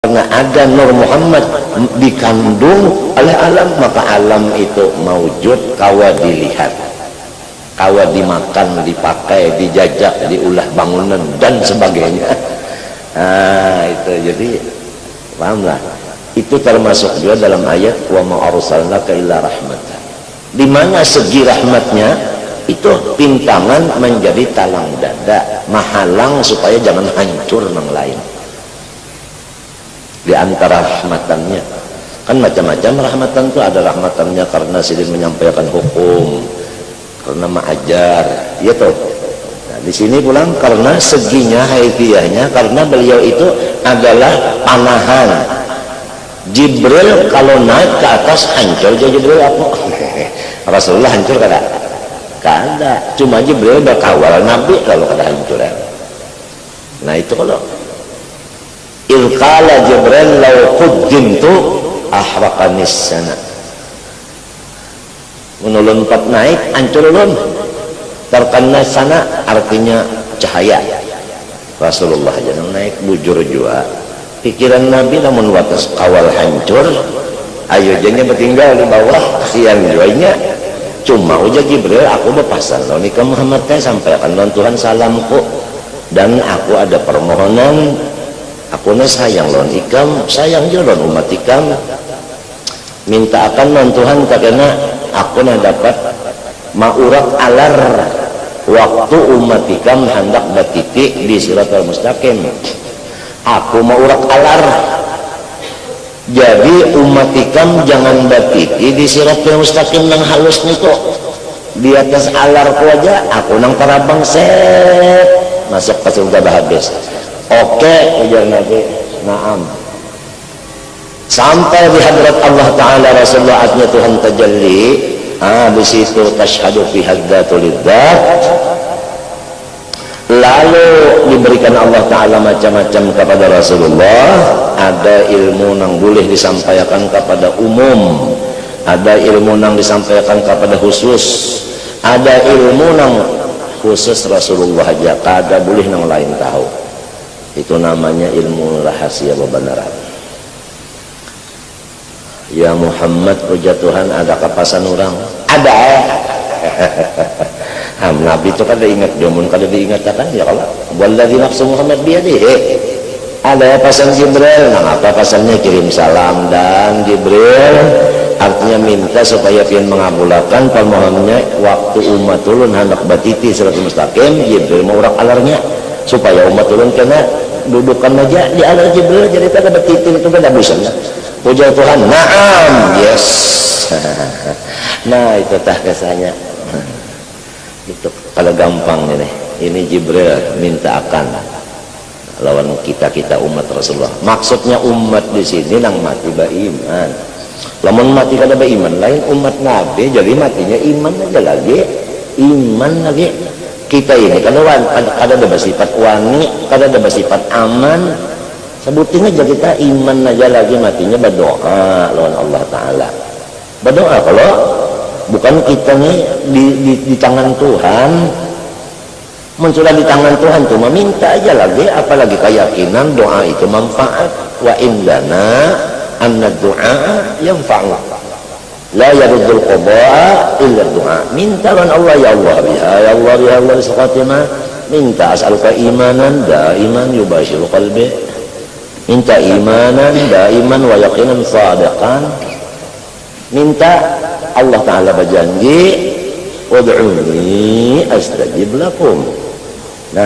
karena ada Nur Muhammad dikandung oleh alam, maka alam itu maujud, kawa dilihat, kawa dimakan, dipakai, dijajak, diulah bangunan dan sebagainya. Nah itu, jadi pahamlah, itu termasuk juga dalam ayat wa ma arsalnaka illa rahmatan, di mana segi rahmatnya itu pintangan menjadi talang dada, mahalang supaya jangan hancur yang lain. Di antara rahmatannya kan macam-macam rahmatan itu, ada rahmatannya karena silih menyampaikan hukum, karena mengajar, ya toh. Nah, di sini pulang karena seginya haifiyahnya, karena beliau itu adalah panahan. Jibril kalau naik ke atas hancur aja Jibril apa? Rasulullah hancur kada? Kada. Cuma Jibril berkawal Nabi kalau kada hancur. Nah itu kalau ilqala Jibril law quddimtu ahraqanis sana, menulun pat naik hancur ulun, terkena sana artinya cahaya. Rasulullah jangan naik bujur jua, pikiran Nabi namun watas kawal hancur, ayo jadinya bertinggal di bawah kasihan juanya. Cuma uja Jibril aku berpasan lawan ikam Muhammad teh sampaikan lawan Tuhan salamku, dan aku ada permohonan, aku sayang lawan ikam, sayang juga lawan umat ikam, minta akan lawan Tuhan karena aku dapat maurak alar waktu umat ikam hendak batitik di siratal mustaqim. Aku maurak alar, jadi umat ikam jangan batiti di siratal mustaqim nang halus niko, di atas alar ku aja aku nang tarabang set masuk ke surga habis. Oke, ujar Nabi, naam. Sampai di hadrat Allah Ta'ala Rasulullah atnya Tuhan tajalli, di situ tashhadu fi haddatul lidzat. Lalu diberikan Allah Ta'ala macam-macam kepada Rasulullah. Ada ilmu yang boleh disampaikan kepada umum, ada ilmu yang disampaikan kepada khusus, ada ilmu yang khusus Rasulullah aja, kada boleh yang lain tahu. Itu namanya ilmu rahasia kebenaran. Ya Muhammad, puja Tuhan, ada kapasan orang? Ada. Nabi itu kada ingat, jamun kada diingatkan ya Allah. Walladzi nafsu Muhammad biyadihi. Ada pasan Jibril, nah apa pasannya kirim salam, dan Jibril artinya minta supaya pian mengabulkan permohonannya waktu umat ulun hendak batiti siratal mustaqim. Jibril mau urak alarnya supaya umat ulun kena dudukkan aja di alar Jibril, jadi pada batiti itu kada bosan. Puja Tuhan, naam, yes. Nah itu tah kesannya. Itu kalau gampang ini Jibril minta akan lawan kita umat Rasulullah. Maksudnya umat di sini nang mati beriman. Lamun mati kada beriman lain umat Nabi, jadi matinya iman aja lagi, iman lagi. Kita ini kada ada bersifat wani, kada ada bersifat aman. Sebutin aja kita iman aja lagi, matinya berdoa lawan Allah Ta'ala. Berdoa kalau bukan kita nih di tangan Tuhan. Mensudah di tangan Tuhan cuma minta aja lagi, apalagi keyakinan doa itu manfaat. Wa indana anna du'a yanfa'u la yaruddul qada'a illa du'a. Minta kan Allah, ya Allah ya Allah ya Allah saqatina, minta as'aluka imanan daiman yubashiru qalbi, minta imanan daiman wa yaqinan sadiqan. Minta Allah Ta'ala berjanji ud'uni astajib lakum. Nah,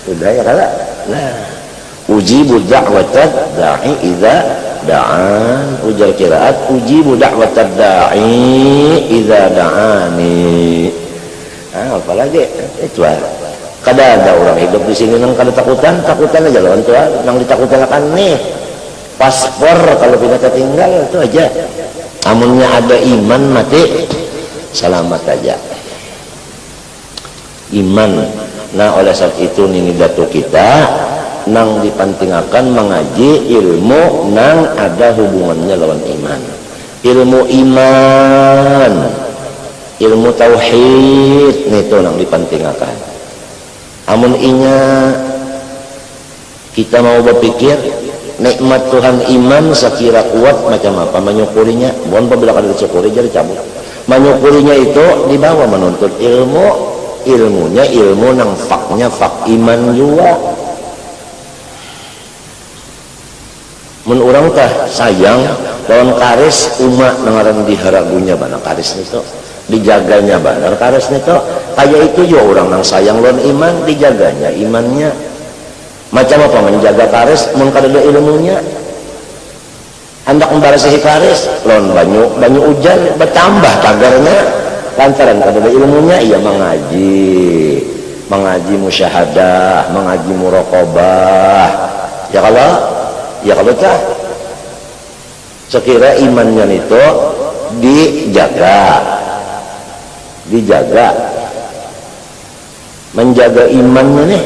sudah ya kala. Nah, ujibu da'watad da'i idza da'an. Ujar kiraat ujibu da'watad da'i idza da'ani. Nah, apalagi itu kada ada orang hidup di sini nang kada takutan aja lawan Tuhan. Nang ditakutan akan nih paspor kalau pindah tertinggal itu aja. Amunnya ada iman mati selamat aja. Iman. Nah oleh sebab itu nini datu kita nang dipantingakan mengaji ilmu nang ada hubungannya lawan iman. Ilmu iman, ilmu tauhid itu nang dipantingakan. Amun inya kita mau berpikir nikmat Tuhan iman sekira kuat macam apa menyukurinya. Mohon apabila kada disyukuri jadi cabut. Menyukurinya itu dibawa menuntut ilmu, ilmunya ilmu nang faknya fak iman juga. Mun urang tah sayang lawan karis umat nangaran diharagunya bana karis itu dijaganya benar karis itu kayak itu juga orang nang sayang lawan iman dijaganya imannya macam apa menjaga karis mun kada ada ilmunya hendak membarasihi karis lawan banyu hujan bertambah tagarnya lantaran kada ada ilmunya ia mengaji musyahadah mengaji muraqabah ya kalau tah sekira imannya itu dijaga menjaga imannya nih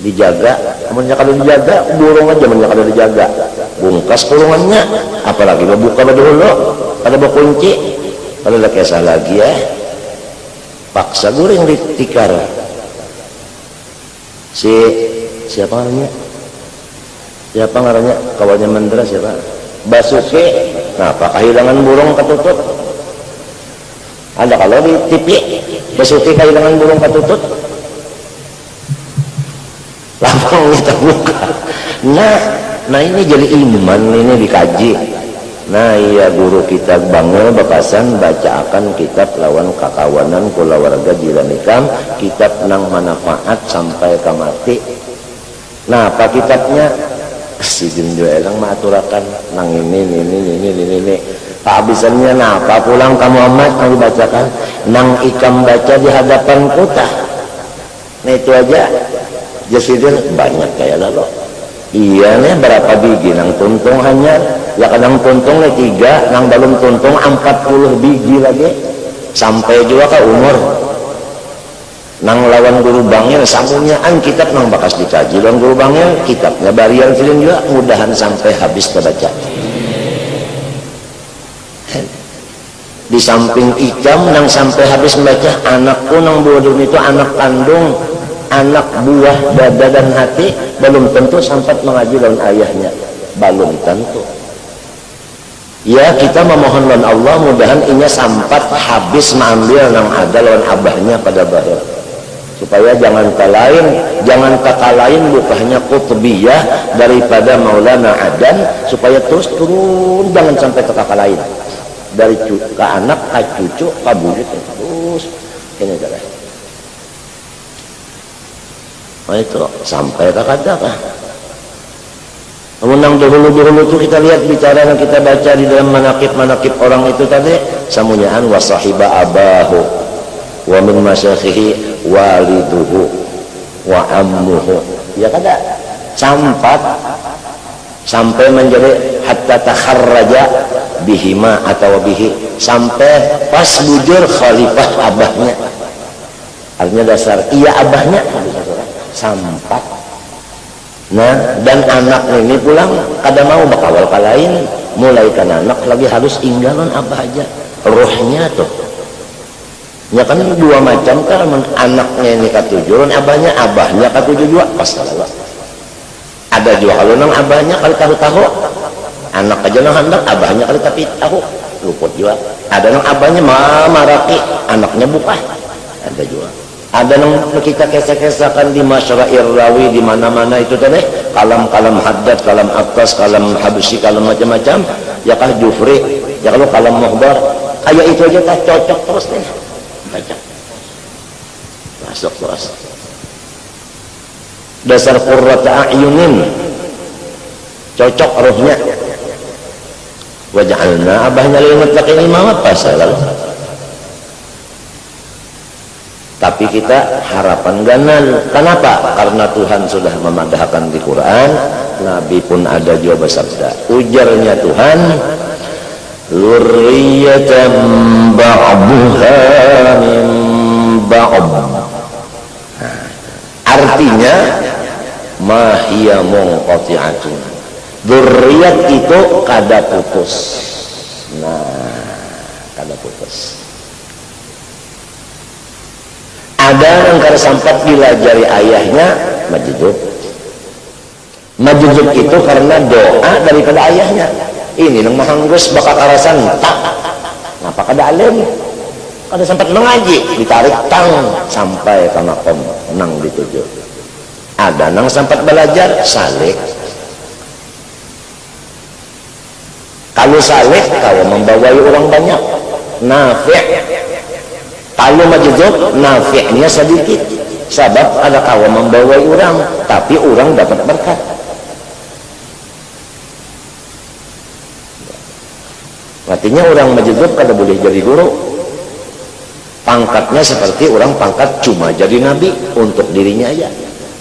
dijaga amunnya kalau dijaga burung aja amunnya kalau dijaga bungkas kurungannya apalagi buka dulu kada berkunci kalau ada kisah lagi ya paksa goreng ditikar siapa namanya kawannya Mandra siapa Basuki nah apa kehilangan burung ketutup ada kalau di TV Basuki kehilangan burung ketutup langsung terbuka nah ini jadi iman ini dikaji nah iya guru kita bangga bakasan baca akan kitab lawan kakawanan kula warga jiran ikam kitab nang manfaat sampai ke mati nah apa kitabnya si Junjo elang maturakan nang ini kehabisannya nah apa pulang kamu amat yang dibacakan nang ikam baca di hadapan kota nah itu aja jasidin banyak kayak lalu iya nih berapa biji nang tuntung hanya ya kadang tuntung nih 3 nang belum tuntung 40 biji lagi sampai juga ke umur nang lawan guru bangil sambungnya kitab nang bakas dikaji lawan guru bangil kitabnya barian film juga mudahan sampai habis terbaca di samping ikam nang sampai habis membaca anakku nang bodoh itu anak kandung anak buah dada dan hati belum tentu sempat mengaji lawan ayahnya belum tentu ya kita memohon lawan Allah mudahan inya sampai habis mengambil nang ada lawan abahnya pada bahir supaya jangan kata lain bukannya qutbiyah daripada Maulana Adan supaya terus turun jangan sampai ke kata lain dari ke anak ke cucu ke buyut terus ini adalah itu sampai ke kata menang dahulu itu kita lihat bicara yang kita baca di dalam manaqib orang itu tadi samunyaan wa sahiba abahu wa min masyayikhi waliduhu wa ammuhu ya kada sampai menjadi hatta takharraja bihima atau bihi sampai pas bujur khalifah abahnya artinya dasar iya abahnya sampai nah dan anak ini pulang kada mau bakawal kalain mulai kan anak lagi harus inggalan abah aja rohnya tuh ya kan dua macam kan anaknya ini katujuan abahnya katujuh juga pas salah ada juga kalau nang abahnya kali tahu anak aja nang hendak abahnya kali tapi tahu luput juga ada nang abahnya maraki anaknya bukan ada juga ada nang kita kesah-kesahkan di masyarakat rawi di mana-mana itu tadi kalam haddad kalam atas kalam habsi kalam macam-macam ya kah jufri ya kalau kalam muhbar kayak itu aja tak cocok terus nih baca masuk terus dasar qurrata a'yunin cocok rohnya waj'alna abahnya lil muttaqin imama pasal tapi kita harapan ganal kenapa karena Tuhan sudah memadahkan di Quran Nabi pun ada juga bersabda ujarnya Tuhan lurriyatan ba'duha min ba'd artinya mahiya munqati'atun dzurriyyat itu kada putus kada putus ada yang kada sampat dilajari ayahnya majidub Majzub itu karena doa daripada ayahnya. Ini nang mahanggus bakal karasan tak ngapa kada alim kada sempat mengaji ditarik tang sampai ke makom nang dituju. Ada nang sempat belajar salik. Kalau salik kau membawai orang banyak nafi'. Kalau majzub nafi'nya sedikit sebab ada kau membawai orang tapi orang dapat berkat. Artinya orang majzub kada boleh jadi guru. Pangkatnya seperti orang pangkat cuma jadi nabi untuk dirinya aja.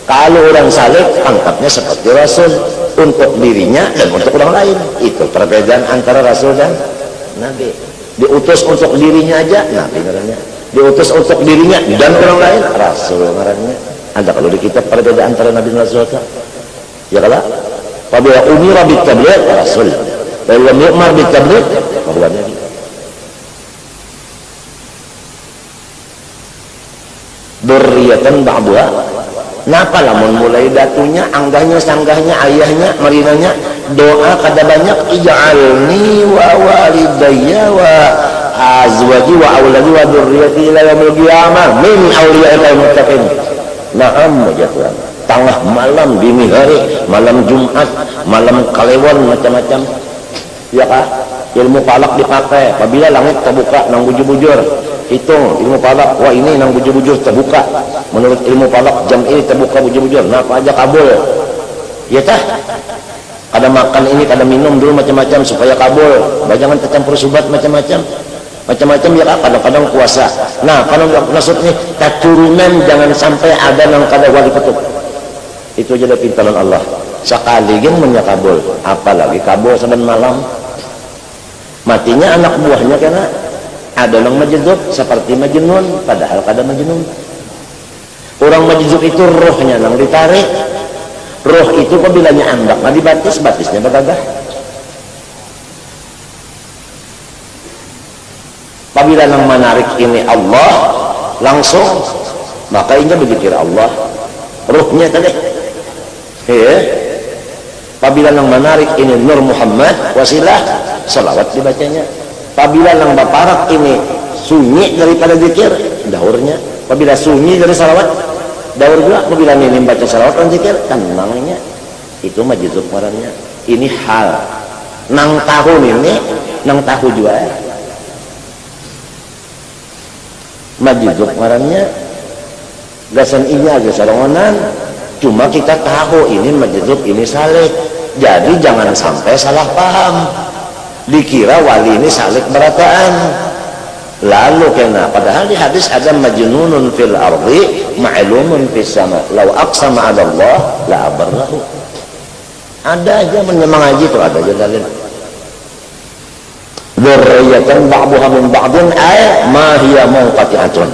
Kalau orang saleh pangkatnya seperti rasul untuk dirinya dan untuk orang lain. Itu perbedaan antara rasul dan nabi. Diutus untuk dirinya aja nabi ngarannya. Diutus untuk dirinya dan orang lain rasul ngarannya. Ada kalau di kitab perbedaan antara nabi dan rasul itu. Ya kalau apabila umira bitabligh rasul. Kalau yu'mar bitabligh bahwa nabi. Durriyatan ba'dha. Napa lamun mulai datunya anggahnya sanggahnya ayahnya marinanya doa kada banyak ij'alni wa walidayya wa azwaji wa auladi wa dzurriyyati ila yaumil qiyamah min awliya'il muttaqin. Na'am ya Tuhan. Tengah malam dini hari, malam Jumat, malam Kliwon macam-macam. Ya kah? Ilmu falak dipakai apabila langit terbuka nang bujur-bujur. Hitung ilmu falak, wah ini nang bujur-bujur terbuka. Menurut ilmu falak jam ini terbuka bujur-bujur. Nah, apa aja kabul. Ya tah? Kada makan ini, kada minum dulu macam-macam supaya kabul. Jangan tercampur subat macam-macam. Macam-macam ya kadang-kadang puasa. Nah, kalau maksudnya keturunan jangan sampai ada nang kada wali kutub. Itu aja pintaran Allah. Sekali gen menyakabul, apalagi kabul saban malam. Matinya anak buahnya karena ada yang majzub seperti majnun padahal kada majnun. Orang majzub itu rohnya nang ditarik. Roh itu apabila andak nah dibatis, batisnya bergagah. Apabila nang menarik ini Allah langsung maka ini berzikir Allah. Rohnya tadi. Ya. Apabila nang menarik ini Nur Muhammad wasilah salawat dibacanya. Apabila nang baparak ini sunyi daripada zikir daurnya. Apabila sunyi dari salawat daur juga. Apabila ini baca salawat dan zikir tenangnya. Itu majzub ngarannya. Ini hal nang tahu ini nang tahu juga majzub ngarannya. Gasan iya gasarongonan. Cuma kita tahu ini majzub ini saleh. Jadi jangan sampai salah paham. Dikira wali ini salik berataan. Lalu kena padahal di hadis ada majnunun fil ardi ma'lumun fis sama. Lau aqsama 'ala Allah la abarrahu. Ada aja menyemangaji itu ada aja dalil. Dzurriyyatan ba'dhuha min ba'din ay ma hiya munqati'atun.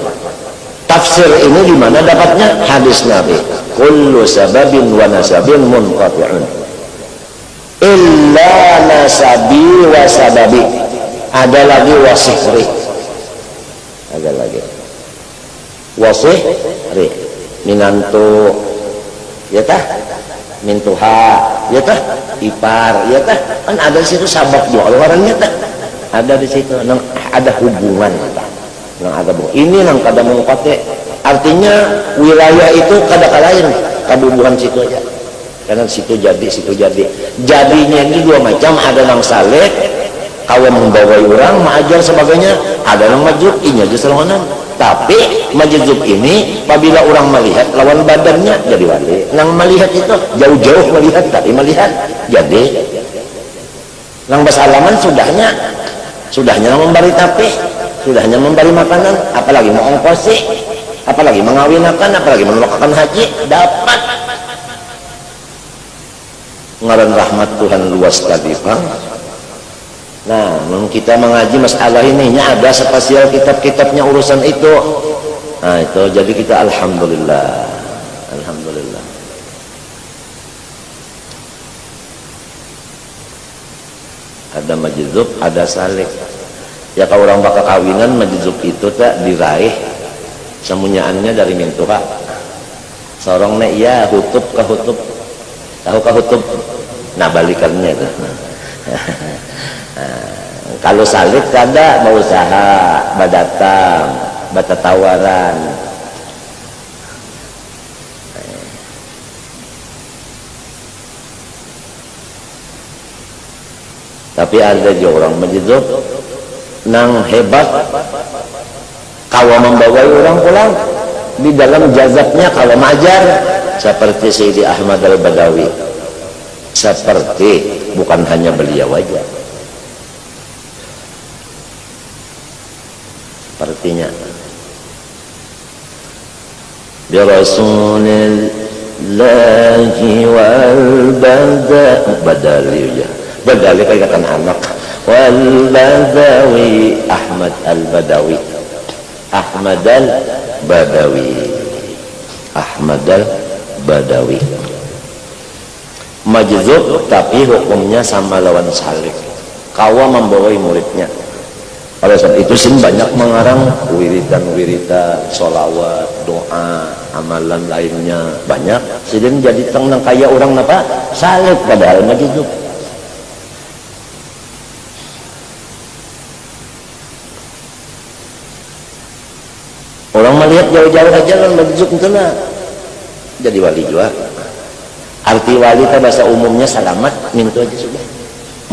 Tafsir ini di mana dapatnya? Hadis Nabi. Kullu sababin wa nasabin munqati'un. Illa nasabi wa sababi. Ada lagi wasihri. Ada lagi wasihri. Minantu ya tah? Mintuha ya tah? Ipar ya tah? Kan ada di situ sabab dua orangnya tah? Ada di situ nang ada hubungan tah. Nang ada bu. Ini nang kada munqati. Artinya wilayah itu kada kalain kabubuhan situ aja. Karena situ jadi jadinya ini dua macam, ada yang saleh kau membawai orang mengajar sebagainya, ada yang majzub ini aja selongan. Tapi majzub ini apabila orang melihat lawan badannya jadi wali. Nang melihat itu jauh-jauh melihat tapi melihat jadi nang bersalaman sudahnya memberi tapi sudahnya memberi makanan, apalagi mau ongkosi, apalagi mengawinakan, apalagi menolakkan haji dapat. Ngaran rahmat Tuhan luas tadi Bang. Nah, kita mengaji masalah ini ada spesial kitab-kitabnya urusan itu. Nah, itu jadi kita alhamdulillah. Alhamdulillah. Ada majzub, ada salik. Ya kalau orang bakal kawinan majzub itu tak diraih semunyaannya dari mintuha. Seorang nek ya hutub ke hutub. Tahu kahutub? Nah balikannya itu. Kalau salik kada mau usaha, badatang, bata tawaran. Tapi ada juga orang majidub nang hebat kawa membawai orang pulang di dalam jazabnya kalau majar seperti Sayyidi Ahmad Al-Badawi, seperti bukan hanya beliau aja, sepertinya bi Rasulillahi wal badali ya badali kayak anak wal Badawi Ahmad Al-Badawi Ahmad Al-Badawi Ahmad Al-Badawi majzub tapi hukumnya sama lawan salik, kawa membawai muridnya. Oleh sebab itu sih banyak mengarang wiridan-wiridan, sholawat, doa, amalan lainnya banyak. Sidin jadi tenang kayak orang apa? Salik padahal majzub. Orang melihat jauh-jauh aja kan majzub itu lah. Jadi wali juga. Arti wali itu bahasa umumnya selamat, minta aja sudah.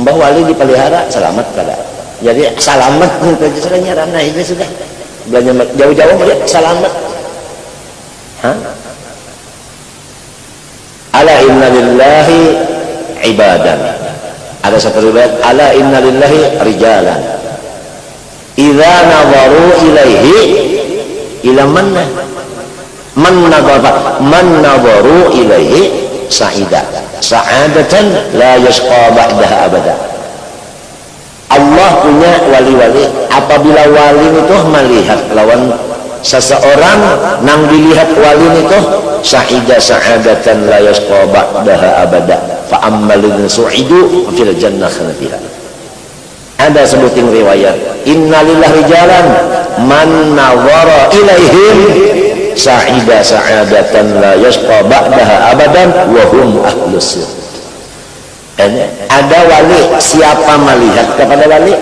Mbah wali dipelihara selamat kada. Jadi selamat minta aja sudah nyarana itu sudah. Belanja jauh-jauh melihat selamat. Hah? Ala inna lillahi ibadan. Ada satu riwayat ala inna lillahi rijalan. Idza nadharu ilaihi ila manna man nadharu ilaihi sa'idah sa'adatan la yashqa ba'daha abada. Allah punya wali-wali, apabila wali itu melihat lawan seseorang nang dilihat wali itu sa'idah sa'adatan la yashqa ba'daha abada fa ammalin su'idu fil jannah khanatiha. Ada sebutin riwayat innalillahi rijalan man nadhara ilaihim sa'ida sa'adatan la yashqa ba'daha abadan wa hum ahlus sir. Ada wali, siapa melihat kepada wali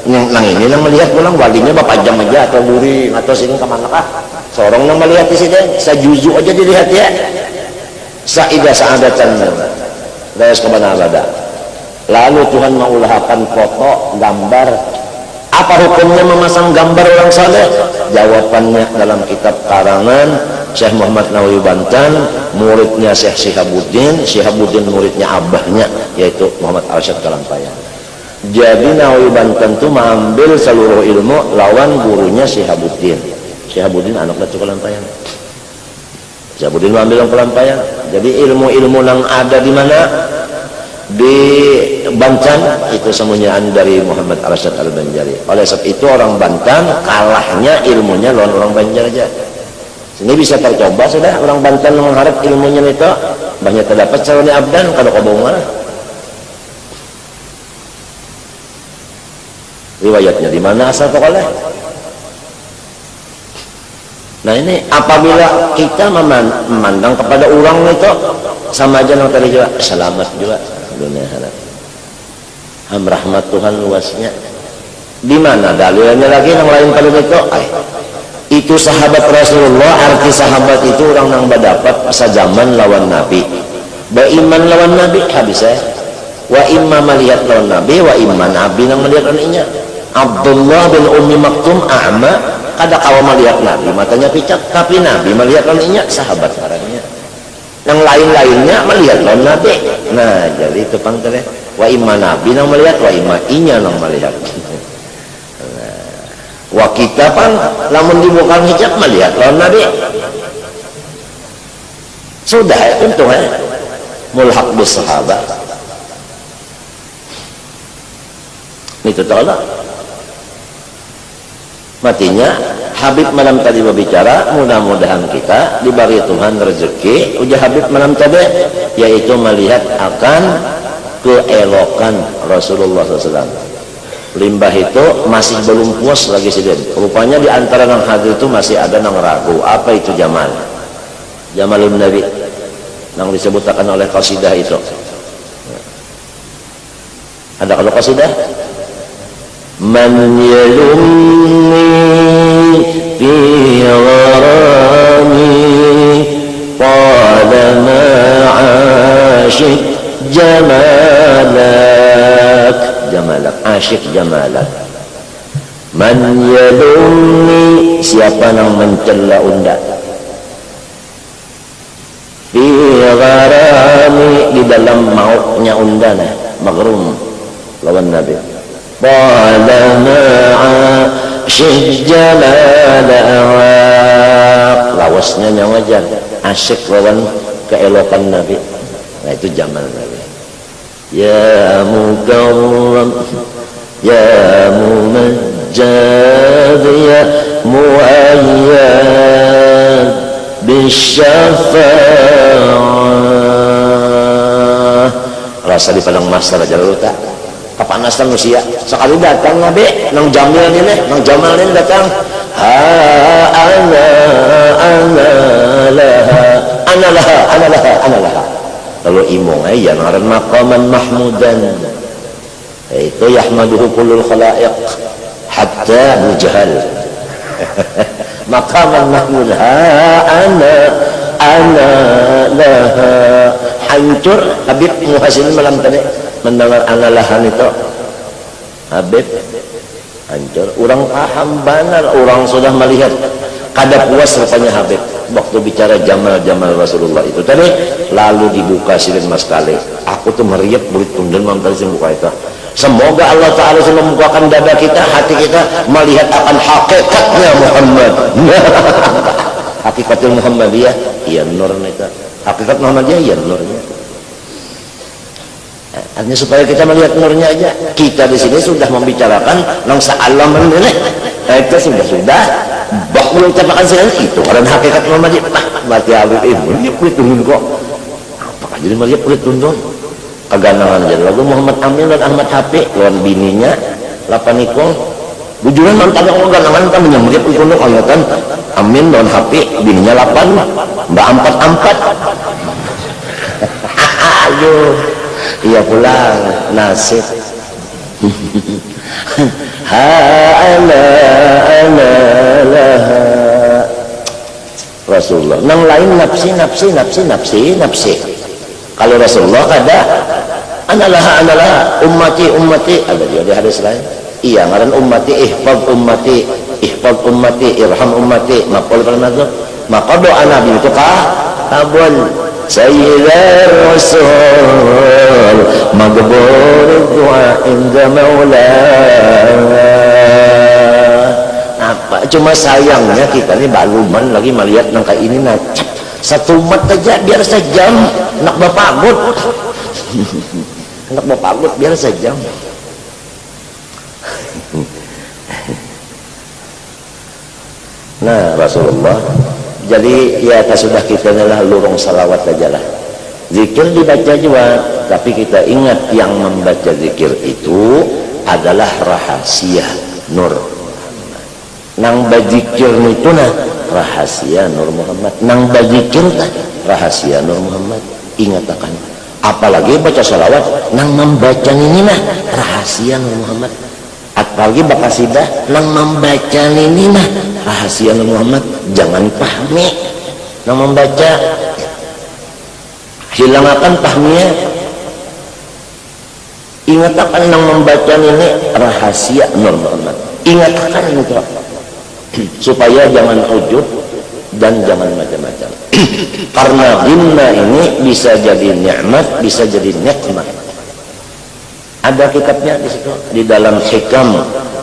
nang ini nang melihat pulang walinya bapak jam aja atau buring atau sini kemana kah seorang nang melihat di sini sejuzu aja dilihat ya sa'ida sa'adatan la yashqa ba'daha abadan. Lalu Tuhan mengulahkan foto gambar. Apa hukumnya memasang gambar orang saleh? Jawabannya dalam kitab karangan Syekh Muhammad Nawawi Banten, muridnya Syekh Syihabuddin, Syihabuddin muridnya abahnya yaitu Muhammad Arsyad Kalampayan. Jadi Nawawi Banten itu mengambil seluruh ilmu lawan gurunya Syihabuddin. Syihabuddin anak Batu Kalampayan. Syihabuddin mengambil Kalampayan. Jadi ilmu-ilmu yang ada di mana? Di Banten itu semuanya dari Muhammad Arsyad Al-Banjari. Oleh sebab itu orang Banten kalahnya ilmunya lawan orang Banjar aja. Ini bisa tercoba sudah orang Banten mengharap ilmunya itu banyak terdapat saruni abdan kalau kau bawa mana. Riwayatnya di mana asal tokohnya? Nah ini apabila kita memandang kepada orang itu sama aja yang tadi juga selamat juga dunia akhirat. Rahmat Tuhan luasnya. Di mana dalilnya lagi yang lain kalau itu sahabat Rasulullah, arti sahabat itu orang yang berdapat sejaman lawan Nabi. Beriman lawan Nabi habis wa imma melihat lawan Nabi wa imma Nabi yang melihat lawannya. Abdullah bin Ummi Maktum a'ma kada kawa melihat Nabi matanya picat tapi Nabi melihat lawannya sahabat orangnya. Yang lain-lainnya melihat lawan Nabi. Nah jadi itu pangkalnya wa imma Nabi yang melihat wa imma inya yang melihat. Wa kita pun lamun dibuka hijab melihat lawan Nabi. Sudah untung mulhaq bis sahabat. Itu taala. Matinya Habib malam tadi berbicara, mudah-mudahan kita diberi Tuhan rezeki uji Habib malam tadi yaitu melihat akan keelokan Rasulullah SAW. Limbah itu masih belum puas lagi sidin. Rupanya di antara yang hadir itu masih ada yang ragu apa itu Jamal. Jamalun Nabi. yang disebutkan oleh qasidah itu. Ada kalau qasidah? Man yalumni fi gharami qala ma ashik jamalak, jamalak, asyik jamalak. Man yalumni, siapa yang mencela unda, fi gharami, di dalam maunya unda, nah maghrum lawan Nabi. Qala ma'asyik jamalak, lawasnya yang wajar, asyik lawan keelokan Nabi. Nah itu jamal Nabi. Ya mukarram ya mumajjad ya muayyad bisyafa'ah. Rasa di padang mahsyar aja lu tak kapanasan manusia sekali datang Nabi nang jamil ini nang jamal ini datang, ha ana laha lalu imong ya ngaran maqaman mahmudan, itu yahmaduhu kullul khalaiq hatta mujahal maqaman mahmud, ha ana laha. Hancur Habib Muhasin malam tadi mendengar ana lahan itu, Habib hancur. Orang paham benar, orang sudah melihat kada puas rupanya Habib waktu bicara jamal Rasulullah itu tadi. Lalu dibuka silin mas kali, aku tuh meriap bulit tundel mam tadi buka itu. Semoga Allah Ta'ala membukakan dada kita, hati kita melihat akan hakikatnya Muhammad. Hakikatul Muhammadiyah, iya nur itu. Hakikat Muhammadiyah, iya nurnya. Artinya supaya kita melihat nurnya aja. Kita di sini sudah membicarakan nang sa'alam ini. Itu sudah. Bakul ucapakan sekali itu. Karena hakikat Muhammadiyah. Berarti Habib ini kulit turun kok. Apakah jadi melihat kulit turun? Keganangan aja. Lalu Muhammad Amin dan Ahmad Hafiq lawan bininya Lapanikong. Bujuran mantannya orang ganangan kan menyemriap kulit turun. Allah kan Amin dan Hafiq bininya 8 Mbak 4. Ayo. Iya pulang nasib. Ha ana laha Rasulullah. Nang lain nafsi. Kalau Rasulullah ada ana laha ummati ada dia di hadis lain. Iya ngaran ummati ihfaz ummati irham ummati maqul farmadzur maqadu ana bi itu abul Sayyidar Rasul maghbur doa inda maula. Apa cuma sayangnya kita ini baluman lagi melihat nangka ini nacap satu umat aja biar sejam nak bapagut nak bapagut biar sejam. Nah Rasulullah jadi ya sudah kita adalah lurung salawat aja lah. Zikir dibaca juga, tapi kita ingat yang membaca zikir itu adalah rahasia Nur Muhammad. Nang bazikir itu nah rahasia Nur Muhammad. Nang bazikir rahasia Nur Muhammad. Ingat akan. Apalagi baca salawat, nang membaca ini nah rahasia Nur Muhammad. Apalagi bakasidah, nang membaca ini nah rahasia Nur Muhammad. Jangan pahami nang membaca, hilangkan pahminya. Ingatkan nang membaca ini rahasia Nur Muhammad. Ingatkan itu supaya jangan ujub dan jangan macam-macam. Karena himna ini bisa jadi nikmat, bisa jadi nikmat. Ada kitabnya di situ di dalam Hikam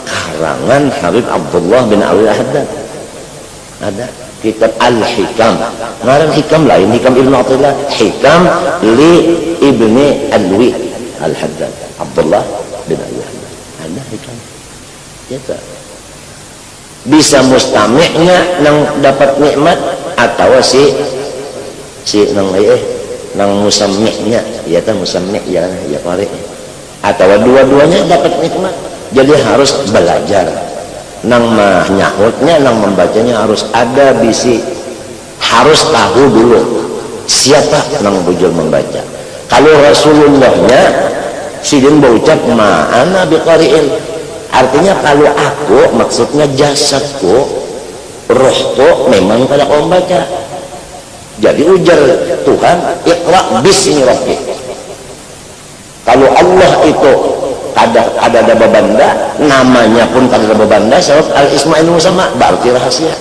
karangan Habib Abdullah bin Ali Al-Haddad. Ada kitab Al-Hikam. Ngaran Hikam lain, Hikam Ibn Athaillah. Hikam li Ibni Alwi Al-Haddad. Abdullah bin Ali Al-Haddad. Ada Hikam. Gitu. Bisa mustami'nya nang dapat nikmat atau si nang musammi'nya, ya ta musammi' ya qari. Atau dua-duanya dapat nikmat. Jadi harus belajar. Nang nyahutnya, nang membacanya harus ada bisi, harus tahu dulu siapa nang bujur membaca. Kalau Rasulullahnya sidin berucap ma'ana biqari'in, artinya kalau aku, maksudnya jasadku, rohku memang pada membaca. Jadi ujar Tuhan, iqra bismi rabbik. Kalau Allah itu ada babanda, namanya pun ada babanda, sebab al-isma'il musamma, berarti rahasia.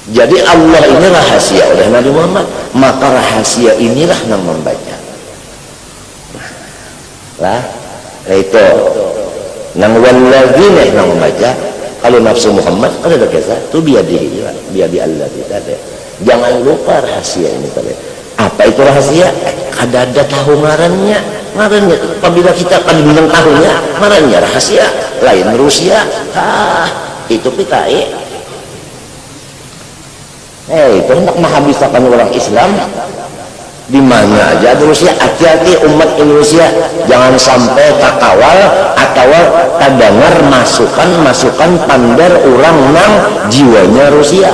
Jadi Allah ini rahasia oleh Nabi Muhammad, maka rahasia inilah yang membaca. Lah, itu nang walladzina yang membaca. Kalau nafsu Muhammad ada kisah itu biadi Allah tidak. Jangan lupa rahasia ini tadi. Apa itu rahasia? Ada tahu ngarannya. Apabila kita akan bilang tahunya, ngarannya rahasia. Lain Rusia, itu kita itu hendak menghabiskan orang Islam di mana aja di Rusia. Hati-hati umat Indonesia, jangan sampai takawal atau kadangar masukan pandar orang nang jiwanya Rusia.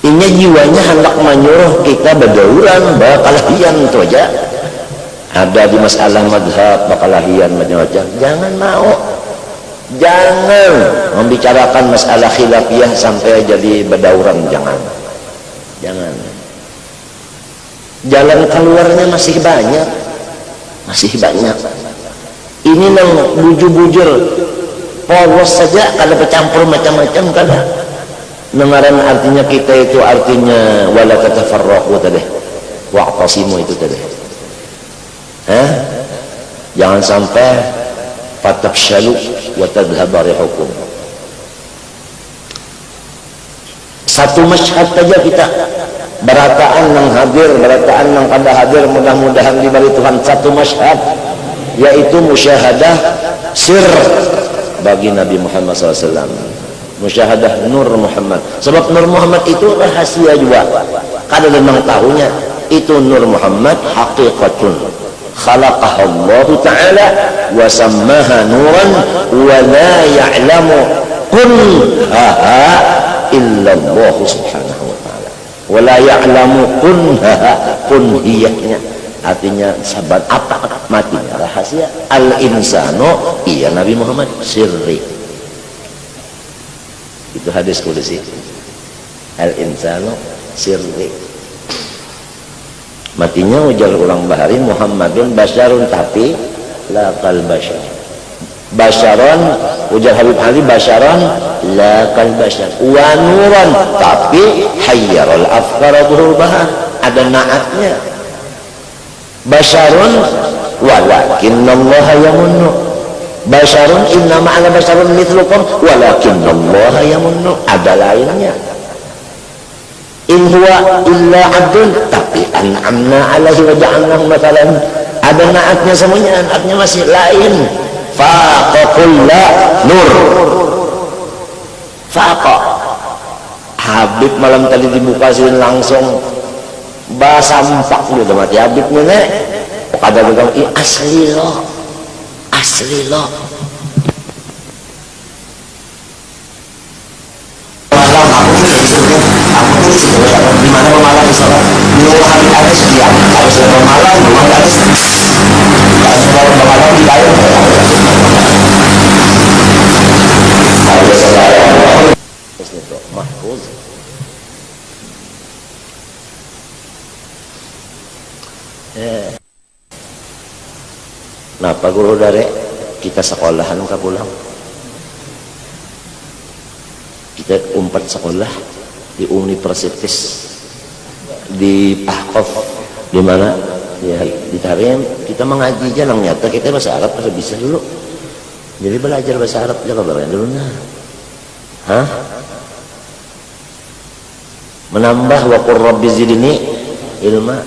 Ini jiwanya hendak menyuruh kita berdauran bakalahian itu aja. Ada di masalah madhab bakalahian macam-macam. Jangan mau, jangan membicarakan masalah khilafiyah sampai jadi berdauran. Jangan jalan keluarnya masih banyak. Ini nang bujur-bujur polos saja kalau bercampur macam-macam kada. Namaran artinya kita itu artinya wala tatafarraqu tadi, wa'tasimu itu tadi. Jangan sampai fatafshalu wa tadhhaba rihukum. Satu masyhad saja kita berataan yang hadir, berataan yang kada hadir, mudah-mudahan diberi Tuhan satu masyhad, yaitu musyahadah sir bagi Nabi Muhammad SAW. Musyahadah Nur Muhammad, sebab Nur Muhammad itu rahasia juga, kada memang tahunya. Itu Nur Muhammad haqiqatun khalaqaha Allah Ta'ala wa sammaha nuran wa la ya'lamu kunhaha illa Allah Subhanahu wa ta'ala, wa la ya'lamu kunhaha, kunhiyahnya artinya sahabat apa matinya rahasia. Al-insano iya Nabi Muhammad sirri, itu hadis qudsi. Al-insano sirri, matinya ujar orang bahari Muhammadun basyarun tapi la kal basyar. Basyaron ujar Habib Ali basyaron la kal basyar. Wa nuran tapi hayyarul afkara bahar, ada naatnya. Basyarun walakinallaha yamunnu. Basyarun inna ma'ana basyarun mithlukum walakinallaha yamunnu, ada lainnya. In huwa illa abdun tapi an'amna alaihi wa ja'alnahu mathalan, ada naatnya semuanya, naatnya masih lain. Faqaqulla nur, faqa Habib malam tadi dibuka sini langsung bahasa empak gitu mati Habib nenek kada bilang asli loh di mana pemalang misalnya minum hari ada sekian, harus ada pemalang, memang harus kalau pemalang dibayar harus ada mahfuz. Nah Pak Guru dari kita sekolahan ke pulang, kita umpat sekolah di universitas di Ahqaf di mana ya di Tarim, kita mengaji jalan nyata kita bahasa Arab harus bisa dulu, jadi belajar bahasa Arab jaga barang dulu menambah wa qur rabbi zidni ilma.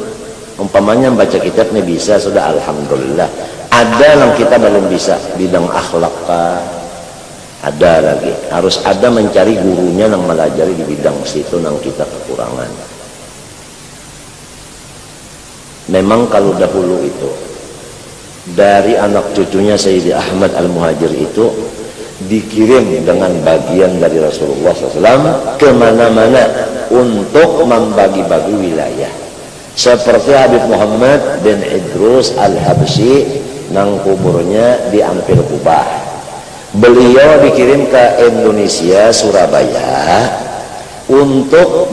Umpamanya baca kitab nih bisa sudah alhamdulillah. Ada yang kita belum bisa bidang akhlak ada lagi, harus ada mencari gurunya yang melajari di bidang situ yang kita kekurangan. Memang kalau dahulu itu dari anak cucunya Sayyidi Ahmad Al-Muhajir itu dikirim dengan bagian dari Rasulullah SAW kemana-mana untuk membagi-bagi wilayah. Seperti Habib Muhammad bin Idrus Al-Habsyi nang kuburnya di Ampel Kubah. Beliau dikirim ke Indonesia, Surabaya, untuk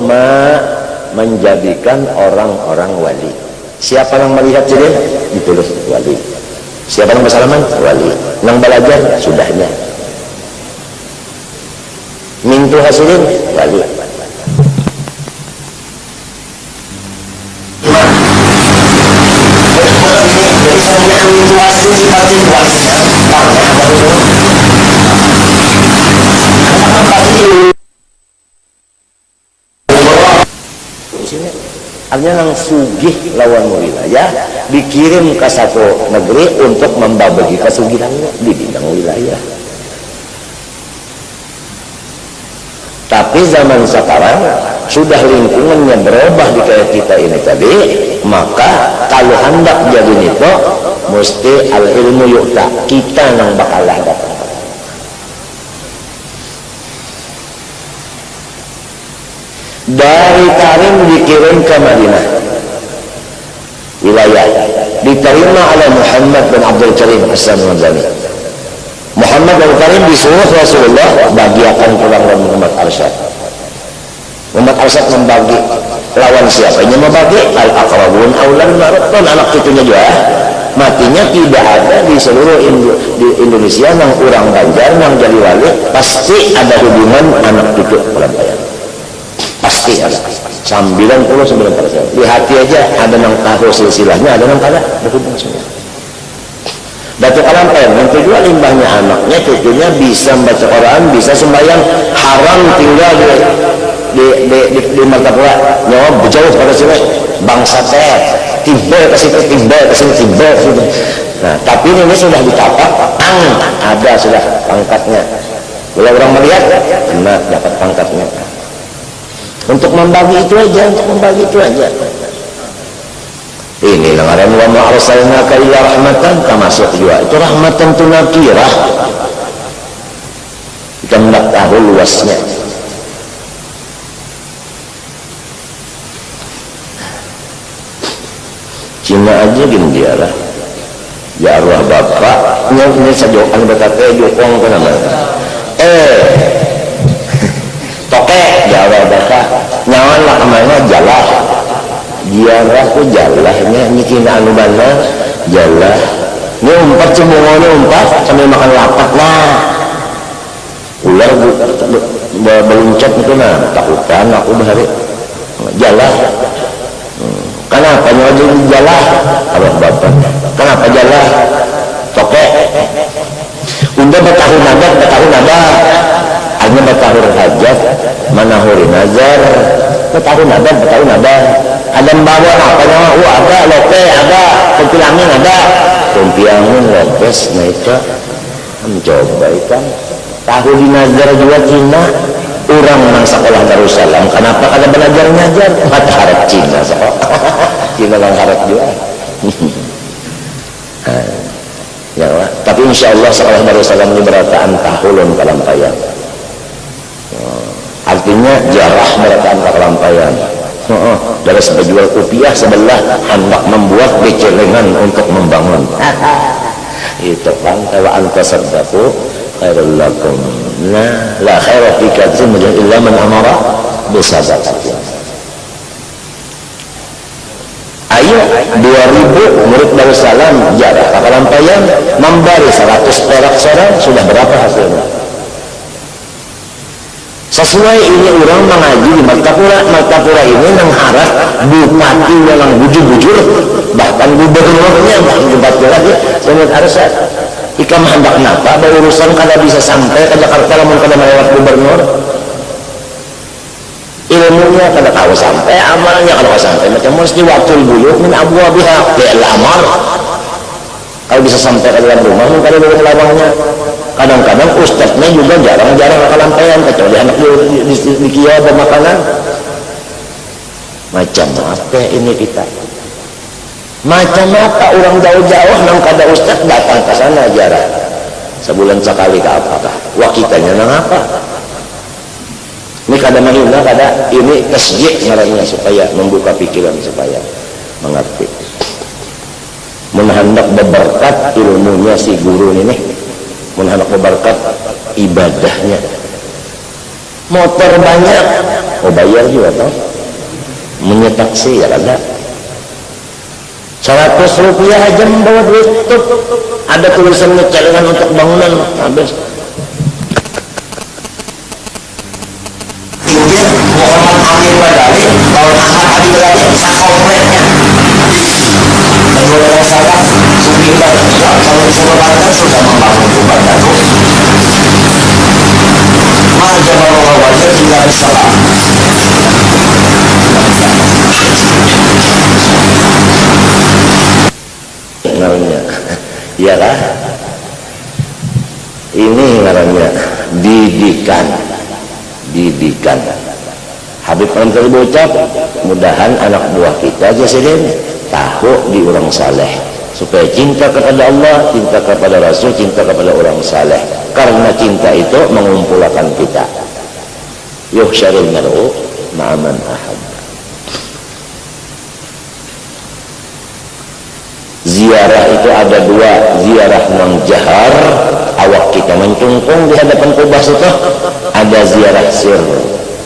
menjadikan orang-orang wali. Siapa yang melihat sini? Ditulis wali. Siapa yang bersalaman? Wali. Nang belajar? Sudahnya. Mintu hasilin? Wali. Artinya nang sugih lawan wilayah dikirim ke satu negeri untuk membagi kesugihannya di bidang wilayah. Tapi zaman sekarang sudah lingkungannya berubah di kayak kita ini tadi, maka kalau hendak jadi nito mesti al ilmu yukta, kita nang bakalah datang. Dari Karim dikirim ke Madinah wilayah, diterima oleh Muhammad bin Abdul Karim As-Sam'ani. Muhammad bin Karim disuruh Rasulullah bagiakan pulang lawan Muhammad Arsyad. Muhammad Arsyad membagi lawan siapa? Ini membagi al-aqrabun aulad ma'rufun, anak cucunya juga. Matinya tidak ada di seluruh di Indonesia nang urang Banjar nang jadi wali pasti ada hubungan anak cucu pelayan. Pasti ada 99%. Di hati aja ada yang tahu silsilahnya, ada yang kada berhubung semua. Datuk Alampen yang kedua limbahnya anaknya cucunya bisa membaca Quran, bisa sembahyang, haram tinggal di Martapura, nyawa berjauh pada sini bangsa teh tiba ke situ, tiba ke sini, tiba ke situ. Nah tapi ini sudah ditapak, ada sudah pangkatnya. Bila orang melihat kena dapat pangkatnya. Untuk membagi itu aja, untuk membagi itu aja. Ini langgaran wa ma arsalnaka illa rahmatan, termasuk juga itu rahmatan tunakirah. Kita hendak tahu luasnya. Cina aja gini dia lah. Ya arwah bapak, ini sajokan berkata jokong ke namanya. Tokek Jawa bapak nyawan lah kemana jalah dia aku jalahnya nyikina anu bana jalah ini umpat semuanya umpat sambil makan lapak lah ular beluncet itu nah takutan aku bahari jalah kenapa nyawa jalah abah bapak kenapa jalah tokek udah bertahun nada hanya bertahun hajat manahuri nazar bertahun ada bawa apa nama ada lope ada kumpiangin ada kumpiangin lopes mereka mencoba ikan tahu di nazar juga Cina orang menang sekolah Darussalam kenapa kada belajar ngajar mata harap Cina Cina lang harap juga ya, tapi insya Allah sekolah Darussalam ini berataan tahulun kalampayan. Artinya jarah berataan kalampayan. Dari sejual rupiah sebelah hendak membuat becelengan untuk membangun. Itu kan kalau anta sadaqu khairul lakum. La khaira fi katsirin illa man amara bisadaqatin. Ayo 2000 murid Darussalam jarah kalampayan memberi 100 perak seorang sudah berapa hasilnya? Sesuai ini orang mengaji di Martapura ini nang harap bupati yang bujur-bujur bahkan gubernurnya bupati lagi sangat harus ikam hendak napa berurusan kada bisa sampai ke Jakarta namun kada melewat gubernur ilmunya kada tahu sampai amalnya kada tahu sampai macam mesti waktu buyut min abwabiha bi'al amar kalau bisa sampai ke dalam rumah mungkin ada dalam lawangnya kadang-kadang ustadznya juga jarang-jarang kalampayan kecuali anak di kia bermakanan macam apa ini kita macam apa orang jauh-jauh nang kada ustadz datang ke sana jarang sebulan sekali ke apakah wah kitanya nang apa ini kada mahina kada ini tasjid ngarannya supaya membuka pikiran supaya mengerti menhendak berberkat ilmunya si guru ini menhendak berberkat ibadahnya motor banyak oh bayar juga toh menyetaksi ya kada 100 rupiah aja membawa duit tuh ada tulisannya celengan untuk bangunan habis Muhammad Amin Badali tahun Ahmad Adi Badali sakompleknya menurut saya sehingga kalau Surabaya sudah membangun rumah baru maka wajah tinggal salah ngarannya iya lah ini ngarannya didikan Habib Antar bocap mudahan anak buah kita Jasiden tahu di orang saleh supaya cinta kepada Allah, cinta kepada Rasul, cinta kepada orang saleh karena cinta itu mengumpulkan kita yuhsyarul mar'u ma'aman ahad. Ziarah itu ada dua, ziarah nang jahar awak kita mencungkung di hadapan kubah itu ada ziarah sir.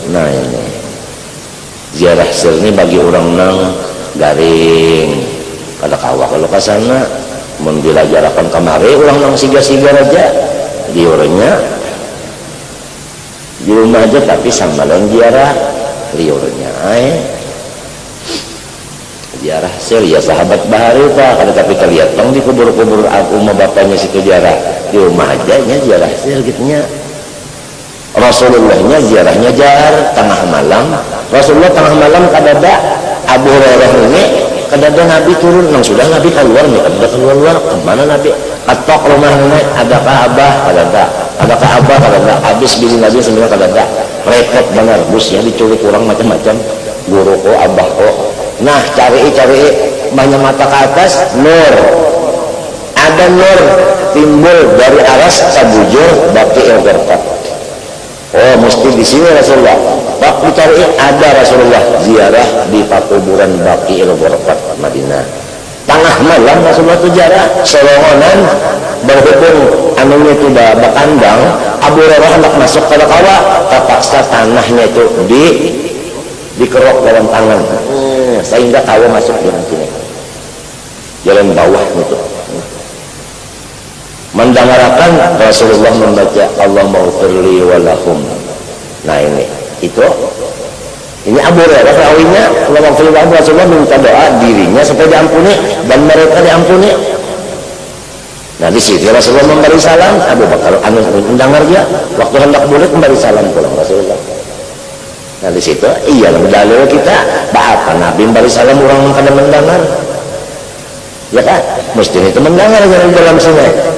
Nah ini ziarah sir ini bagi orang nang garing kada kawah kalau ke sana menjelajahkan kamari orang nang siga-siga aja liurnya di rumah aja tapi sambalan ziarah liurnya ziarah sir ya sahabat bahari pak kada tapi terlihat bang di kubur-kubur rumah bapaknya situ ziarah di rumah aja nya ziarah sir gitunya. Rasulullahnya ziarahnya jar tengah malam Rasulullah tengah malam kadada Abu Hurairah ini kadada Nabi turun nang sudah Nabi keluar nih kadada keluar kemana Nabi katok rumahnya adakah abah kadada adakah abah kadada habis bini Nabi sembilan kadada repot benar busnya diculik orang macam-macam guru ko abah ko nah cari banyak mata ke atas nur ada nur timbul dari aras kabujur baki ilberkat oh mesti di sini Rasulullah pak dicari ada Rasulullah ziarah di pakuburan baki ilberkat Madinah tengah malam Rasulullah itu ziarah solongonan berhubung anunya itu bakandang Abu Hurairah hendak masuk ke kawah terpaksa tanahnya itu dikerok dalam tangan sehingga kawah masuk di sini jalan bawah itu mendengarkan Rasulullah membaca Allah maghfirli walahum. Nah ini Abu Hurairah rawinya Allah maghfirli walahum Rasulullah minta doa dirinya supaya diampuni dan mereka diampuni. Nah di situ Rasulullah memberi salam Abu Bakar mendengar dia waktu hendak bulat memberi salam pulang Rasulullah. Nah di situ iya dalil kita apa Nabi memberi salam orang kada mendengar ya kan mesti itu mendengar di dalam sini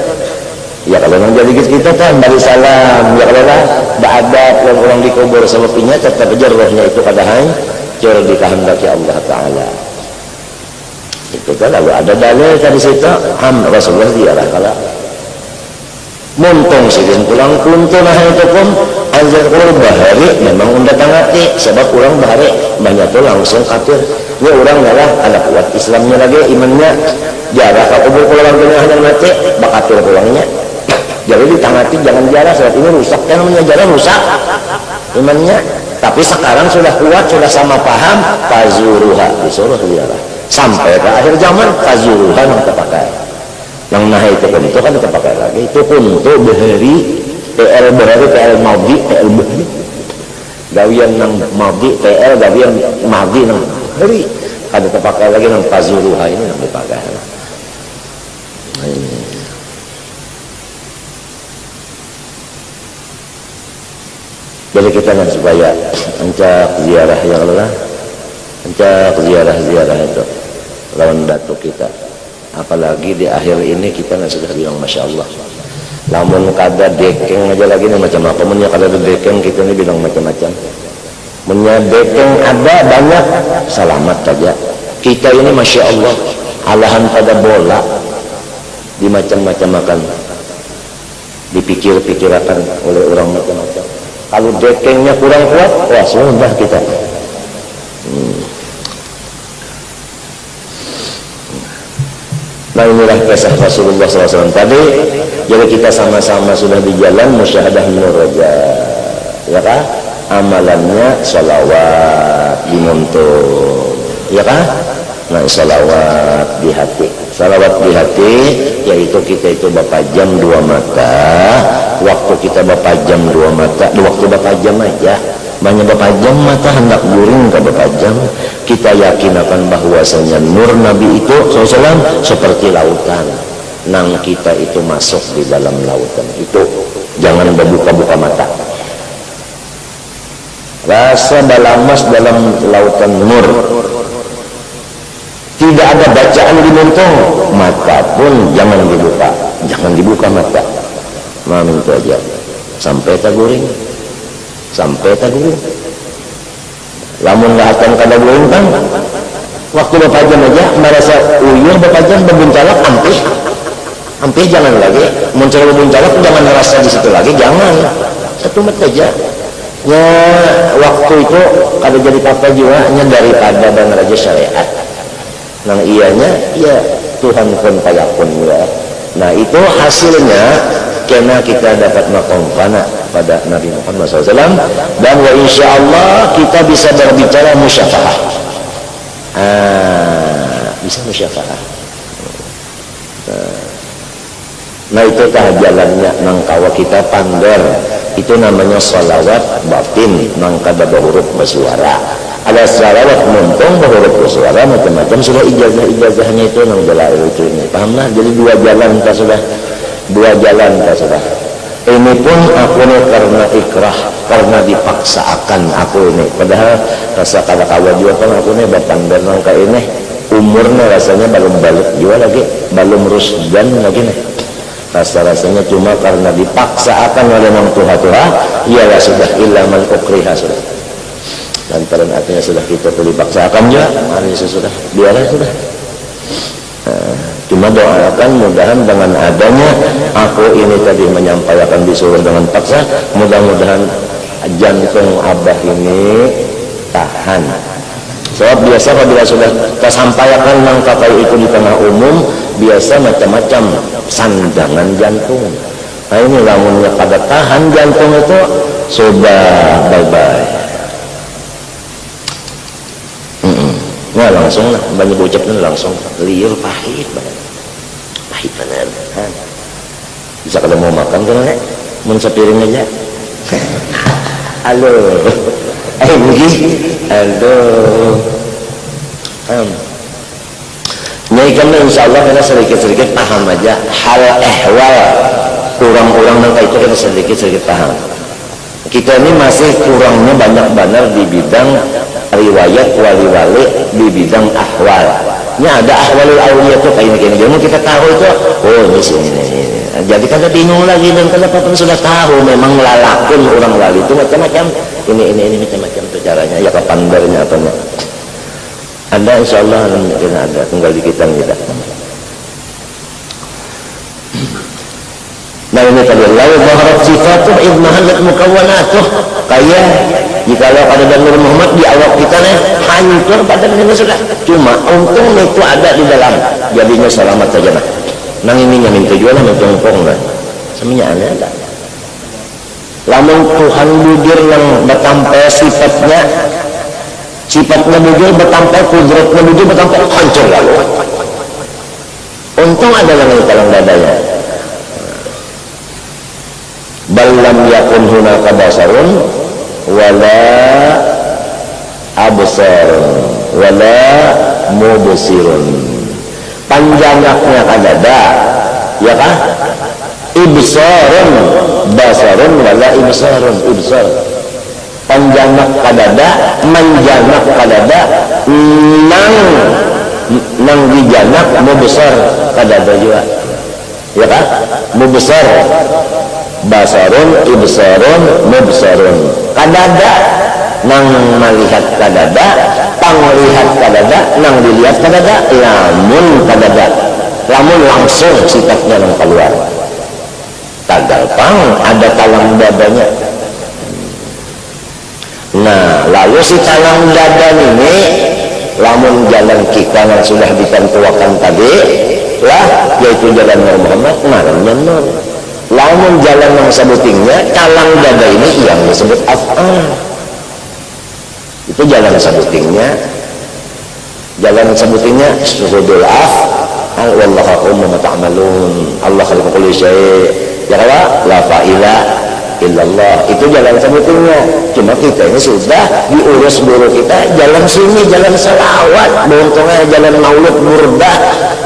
ya kalau yang jadi kita kan memberi salam ya kalau lah ada orang dikubur sama pinya tetap aja rohnya itu kada hancur dikehendaki Allah Ta'ala itu kan lalu ada dalil dari situ Rasulullah ziarah kalau muntung sidin pulang kuntu nah itu pun anjir kalau bahari memang unda tangati sebab orang bahari banyak tuh langsung kafir ini orang adalah anak kuat Islamnya lagi imannya jarah ke kubur pulang dunia hanya mati bakafir pulangnya jadi ditangati jangan jarah saat ini rusak kan namanya jarah rusak imannya tapi sekarang sudah kuat sudah sama paham fazuruha disuruh ziarah sampai ke akhir zaman fazuruha yang terpakai yang nah itu pun itu kan terpakai lagi itu pun untuk bahari PL maudi PL bahari gawian nang maudi PL gawian maudi nang bahari ada terpakai lagi nang fazuruha ini nang dipakai ini jadi kita kan supaya ancak ziarah yang lelah ancak ziarah itu lawan datuk kita apalagi di akhir ini kita sudah bilang Masya Allah namun kada dekeng aja lagi nih macam apa punya kada dekeng kita ini bilang macam-macam punya dekeng ada banyak selamat saja kita ini Masya Allah alahan pada bola di macam-macam makan dipikir-pikirkan oleh orang macam-macam. Kalau dekengnya kurang kuat, wah sudah kita. Nah inilah kisah Rasulullah SAW tadi. Jadi kita sama-sama sudah di jalan musyahadah muraja, ya kan? Amalannya salawat dinuntut, ya kan? Nah salawat di hati, salawat di hati, yaitu kita itu bapajam dua mata. Waktu kita bapajam dua mata, waktu bapajam aja, banyak bapajam mata hendak guring ke bapajam. Kita yakin akan bahwasanya nur Nabi itu SAW seperti lautan. Nang kita itu masuk di dalam lautan itu, jangan berbuka-buka mata. Rasa balamas dalam lautan nur. Tidak ada bacaan di muntung, mata pun jangan dibuka, jangan dibuka mata. Mamin itu aja, sampai taguring, sampai taguring. Lamun nggak akan kada guring kan? Waktu bapajam aja merasa uyuh bapajam berbuntalak hampir jangan lagi muncul berbuntalak, jangan merasa di situ lagi, jangan satu menit aja. Ya waktu itu kada jadi apa juga nya daripada dan raja syariat. Nang ianya ya Tuhan pun payakun ya. Nah itu hasilnya karena kita dapat makomfana pada Nabi Muhammad SAW, dan wa insya Allah kita bisa berbicara musyafaah. Bisa musyafaah. Nah itu tah jalannya nang kawa kita pander, itu namanya salawat batin nang kada bahuruf bersuara. Ada salawat muntung bahuruf bersuara macam-macam, sudah ijazahnya itu nang dalail itu ini, pahamlah. Jadi dua jalan kita sudah, dua jalan kita sudah. Ini pun aku ini karena ikrah, karena dipaksakan aku ini, padahal rasa kada kawa juga kan aku ini berpander nang ka ini umurnya rasanya belum balik juga lagi, belum rusdan lagi nih. Rasa-rasanya cuma karena dipaksakan oleh Mang Tuha-Tuha, ialah sudah ilaman ukriha sudah. Lantaran artinya sudah kita dipaksakan juga, mari sudah, biarlah sudah. Cuma doakan mudahan dengan adanya aku ini tadi menyampaikan disuruh dengan paksa, mudah-mudahan jantung abah ini tahan. Sebab biasa apabila sudah kita sampaikan nang kata itu di tengah umum, biasa macam-macam sandangan jantung. Nah ini lamunnya pada tahan jantung itu sudah bye-bye. Nah langsung lah, banyak ucapnya langsung liur pahit banget, pahit banget. Bisa kalau mau makan kan nek, mun sepiring aja. Halo. Begini, aduh. Ini kan insya Allah kita sedikit-sedikit paham aja hal ehwal kurang-kurang dan itu kita sedikit-sedikit paham. Kita ini masih kurangnya banyak benar di bidang riwayat wali-wali, di bidang ahwal. Ini ada ahwalul awliya tuh kayak ini. Jadi kita tahu itu, oh ini sini. Jadi kada bingung lagi, dan kenapa pun sudah tahu memang lalakun orang wali itu macam-macam. Ini macam-macam tuh caranya. Ya kepandarnya apa enggak? Ada insya Allah ada, tinggal di kita tidak. Nah ini tadi lalu baharat sifatuh idmahalat mukawwanatuh, kayak jikalau ada dan Nur Muhammad di awak kita nih hancur badannya sudah, cuma untung itu ada di dalam, jadinya selamat saja nah. Nang ininya minta jual lah mencongkong lah, semuanya ada. Lamun Tuhan bujur yang bertampai sifatnya bujur bertampai, kudratnya bujur bertampai, hancur lalu. Untung ada yang dalam dadanya. Balam yakun hunaka basarun wala absarun wala mubsirun. Panjangnya kadada, ya kah? Ibsarun basarun wala ibsarun, ibsar. Panjangnya kadada, manjangnya kadada, nang dijanak mubsar kadada juga, ya kah? Mubsar, basarun, ibsarun, mubsarun. Kadada nang melihat kadada, panglihat kadada, nang dilihat kadada, lamun kadada, lamun langsung sifatnya nang keluar. tagalpang ada talang dadanya. Nah, lalu si talang dada ini lamun jalan kita yang sudah ditentuakan tadi lah, yaitu jalan Muhammad, ngarannya nur. Lamun jalan yang sebutingnya talang dada ini yang disebut af'al, itu jalan sebutingnya. Jalan sebutingnya syuhudul af'al wallahu umma ta'malun, Allah khaliqu kulli syai', ya la fa'ila illallah, itu jalan sebutingnya. Cuma kita ini sudah diurus guru kita jalan sini, jalan salawat, buntungnya jalan maulud burdah,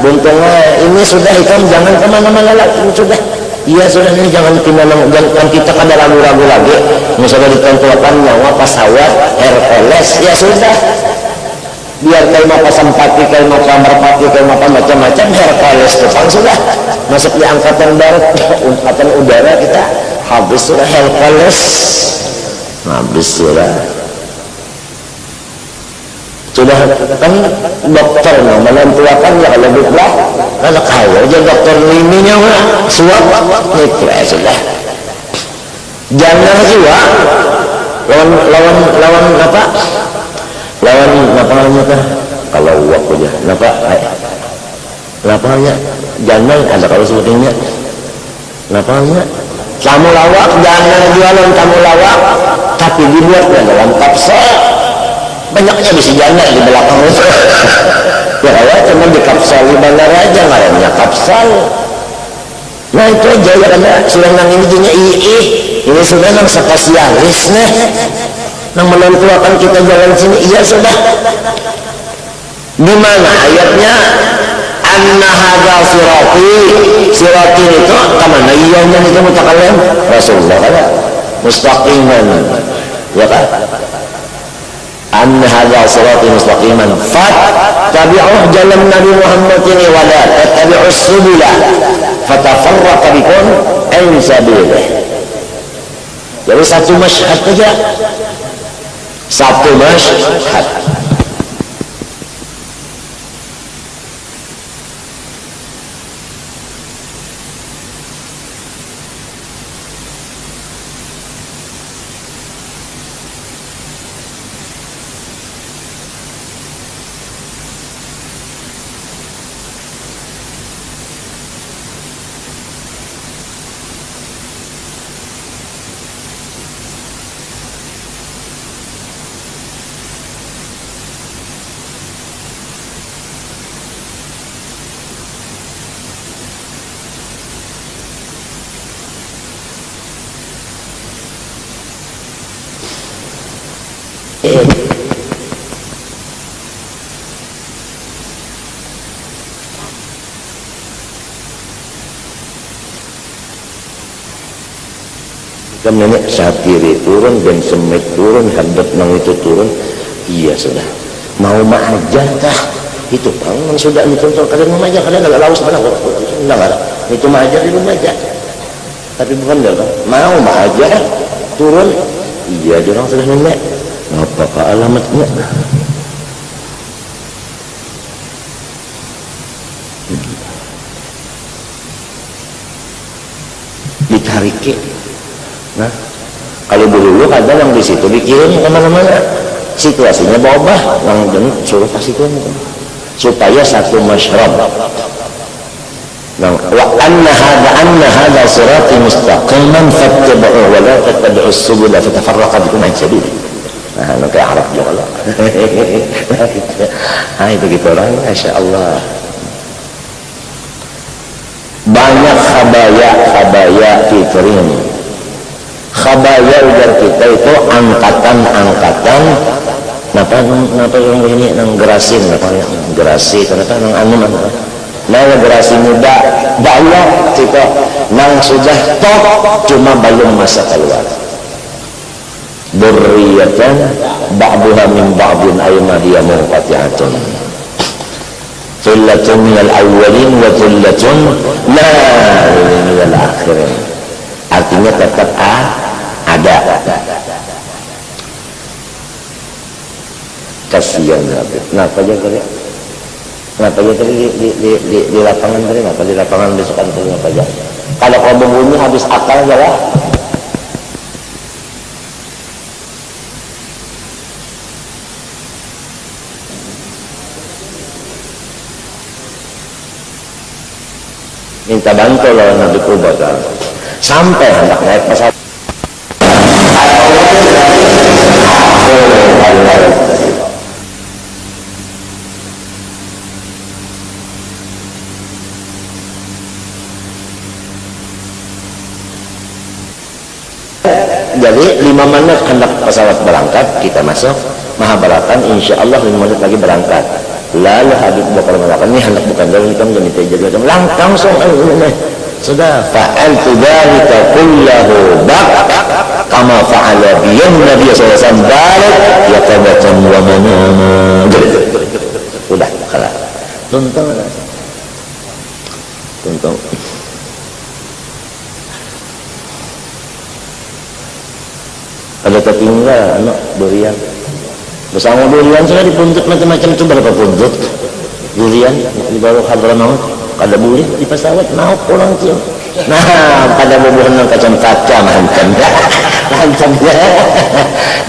buntungnya ini sudah hitam, jangan kemana-mana lagi, sudah. Iya sudah, ini jangan kita kada ragu-ragu lagi, misalnya ditentukan nyawa pesawat Hercules, ya sudah, biar kayak apa sampati, kayak apa merpati, kayak apa macam-macam Hercules depan sudah masuk di angkatan darat, angkatan udara kita habis sudah Hercules, habis sudah kan dokter menentukan ya kalau bukan kalau kau aja dokter liminya suap itu sudah. Jangan juga lawan apa namanya kah kalau waktu aja namanya jangan ada kalau sebetulnya namanya tamu lawak, jangan jualan tamu lawak tapi dibuatnya dalam kapsul. Banyaknya bisa jana di belakang itu. Ya kalau cuma di kapsul di bandara aja namanya kapsul. Nah itu aja ya, karena sudah nang ini punya ini sudah nang spesialis nih nang menentukan kita jalan sini. Iya sudah. Di mana ayatnya? Anna hadza sirati itu kemana? Iya itu mutakalim Rasulullah kan mustaqiman, ya kan? Anna hadza sirati mustaqiman fattabi'uh, jalan Nabi Muhammad ini, wala tattabi'us subula fatafarraqa bikum an sabilihi. Jadi satu masyhad saja, satu masyhad. Kan nenek satiri turun dan semit turun, hadap nang itu turun. Iya sudah mau aja kah itu bang sudah itu kalian mau aja, kalian agak laus mana enggak itu mah aja di rumah aja, tapi bukan dah mau aja turun. Iya orang sudah nenek apa alamatnya ditarik. Nah, kalau dulu ada yang di situ dikirim kemana-mana, situasinya berubah, yang suruh kasih tuan supaya satu masyrab. Nah, wa anna hadza sirati mustaqiman fattabi'uhu wa la tattabi'us subula fatafarraqa bikum an sabilihi. Nah, kayak Arab juga lah. Nah, itu gitu orang, masya Allah. Banyak khabaya fitrin. Khabaya ujar kita itu angkatan napa yang ini nang gerasin, napa yang gerasi kenapa nang nang gerasi muda banyak kita nang sudah top cuma belum masa keluar. Dzurriyyatan ba'duha min ba'din aymadiyah munqati'atun thullatun minal awwalin wa thullatun la minal akhirin. Artinya tetap ada. Kasihan Nabi. Kenapa aja kali? Kenapa aja tadi di lapangan tadi? Kenapa di lapangan besokan tadi? Kenapa aja? Kalau kau bunyi habis akal jalan. Minta bantu lawan Nabi Kubakar sampai hendak naik pesawat. Jadi 5 menit hendak pesawat berangkat, kita masuk Mahabharatan, insya Allah 5 menit lagi berangkat. Lalu Habib Bakar mengatakan, ini hendak bukan dalam hitam dan itu jadi langsung sudah fa'altu dzalika kullahu kama fa'ala biyam Nabi sallallahu alaihi wasallam balik yaqabatan wa manama. Udah kalah. Tuntung. Ada tertinggal anak durian bersama durian sudah dipuntut macam-macam. Itu berapa puntut durian di bawah Hadramaut kada boleh di pesawat mau pulang tuh. Nah pada bubuhan kacang kaca mantan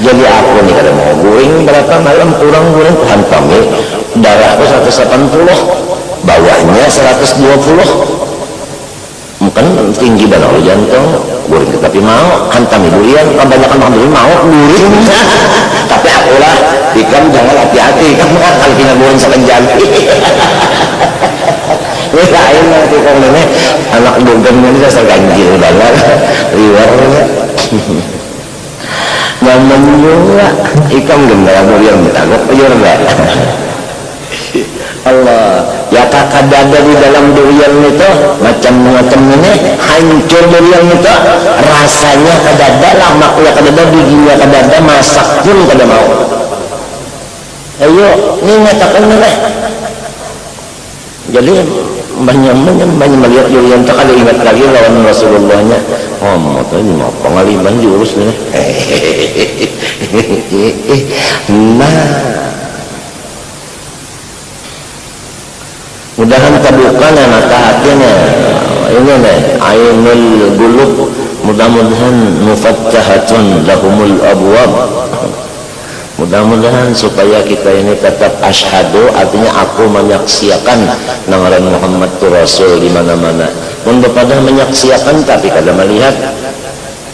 jadi aku nih kada mau goreng berapa malam kurang hantam darahku 180 bawahnya 120 mungkin tinggi banget jantung goreng tapi mau hantam durian kebanyakan makan durian mau goreng tapi akulah ikan jangan hati-hati kamu kalau kita goreng sampai janti lain nanti kalau ini anak dugem ini saya ganjil banget riwarnya nyaman juga ikan gendara durian betagok pejur enggak Allah ya kakak dada di dalam durian itu macam-macam ini hancur durian itu rasanya kadada lama ya kadada bijinya kadada masak pun kada mau. Ayo ini nyatakan nih jadi banyak melihat durian tak ada ingat lagi lawan Rasulullahnya ini mau pengaliman diurus nih mudahan terbuka mata hatinya ini nih ainul gulub mudah-mudahan mufattahatun lahumul abwab mudah-mudahan supaya kita ini tetap asyhadu artinya aku menyaksikan ngaran Muhammad tu Rasul di mana-mana mun pada menyaksikan tapi kada melihat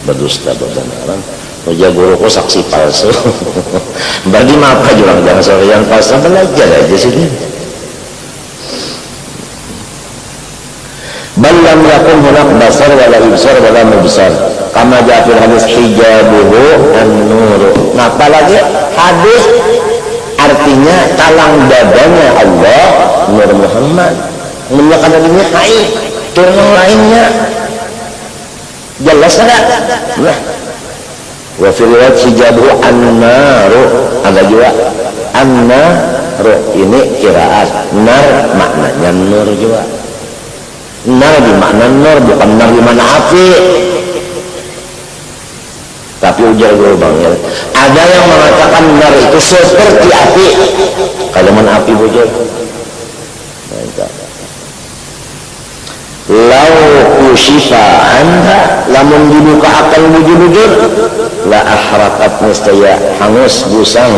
berdusta bebenaran ujar guruku saksi palsu bagi apa juga jangan sore yang palsu belajar aja sini. Balam yakun hunak basar wala ibsar wala mubsar kama jaa fil hadis hijabuhu an-nur. Nah apalagi hadis artinya talang dadanya Allah Nur Muhammad menyatakan dirinya hai turun lainnya jelas ada nah wa fil riwayat hijabuhu an-naru ada juga an-naru ini qiraat nar maknanya nur juga. Nar di makna nur bukan nar di mana api tapi ujar gelombang ya. Ada yang mengatakan nar itu seperti api kalau mana api bujur lau kushifa anha lamun dibuka akan bujur-bujur la ahrakat mustaya hangus busang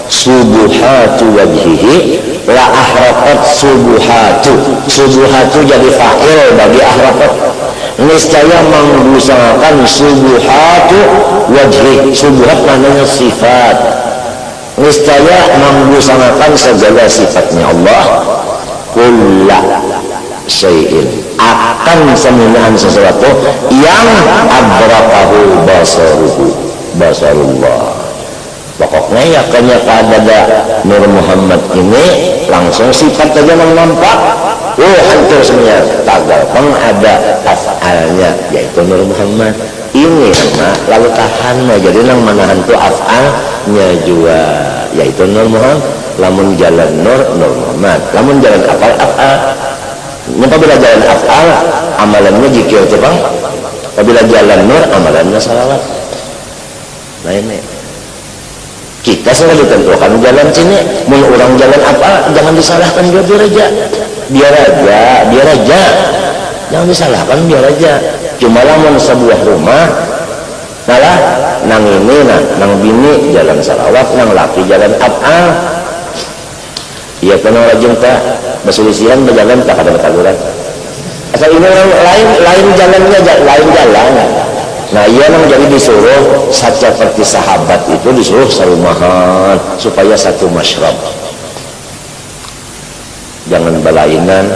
subuhatu wajhihi la ahrakat subuhatu jadi fa'il bagi ahrakat niscaya menggusangkan subuhatu wajhi subuhat maknanya sifat niscaya menggusangkan segala sifatnya Allah kulla syai'in akan seminahan sesuatu yang abraqahu basarullah. Pokoknya ya ada Nur Muhammad ini langsung sifat saja yang nampak hancur semuanya tagal ada af'alnya yaitu Nur Muhammad ini lalu tahan jadi nang manahan tu af'alnya juga yaitu Nur Muhammad lamun jalan Nur Muhammad lamun jalan af'al apabila jalan af'al amalannya zikir Jepang apabila jalan Nur amalannya salawat. Nah ini kita sudah ditentukan jalan sini mun orang jalan apa jangan disalahkan biar aja jangan disalahkan, biar aja. Cuma lamun sebuah rumah nalah nang ini nang bini jalan salawat, nang laki jalan af'al. Iya kenal lajeng tak berselisihan berjalan tak ada betaguran. Asal ini orang lain jalannya lain jalan. Nah iya nang jadi disuruh seperti sahabat itu disuruh sarumahan supaya satu masyrab. Jangan belainan,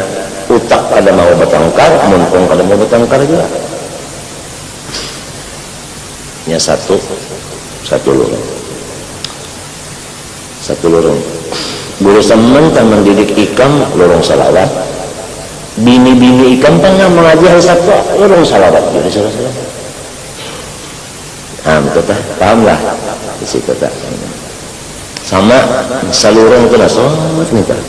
utak kada mau bertengkar, mumpung kada mau bertengkar juga. Nya satu lorong. Guru semen kan mendidik ikam lorong salawat. Bini-bini ikam kan mengajar satu lorong salawat. Jadi salah. Betul tak? Paham lah di situ tak? Sama salurung tu nasawat ni tak?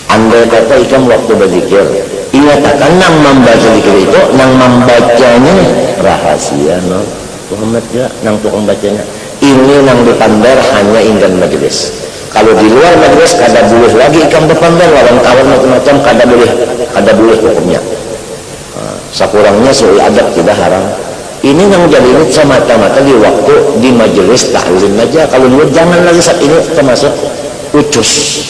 Andai kata ikam waktu berzikir, ingatkan nang membaca zikir itu, nang membacanya rahasia, no? Muhammad ya, nang tukang bacanya. Ini nang dipandar hanya inggan majlis. Kalau di luar majlis kada boleh lagi ikam dipandar, lawan kawan macam-macam kada boleh hukumnya. Sakurangnya soal adab tidak haram. Ini yang jadi ini semata-mata di waktu di majelis ta'lim aja. Kalau dulu jangan lagi saat ini termasuk ucus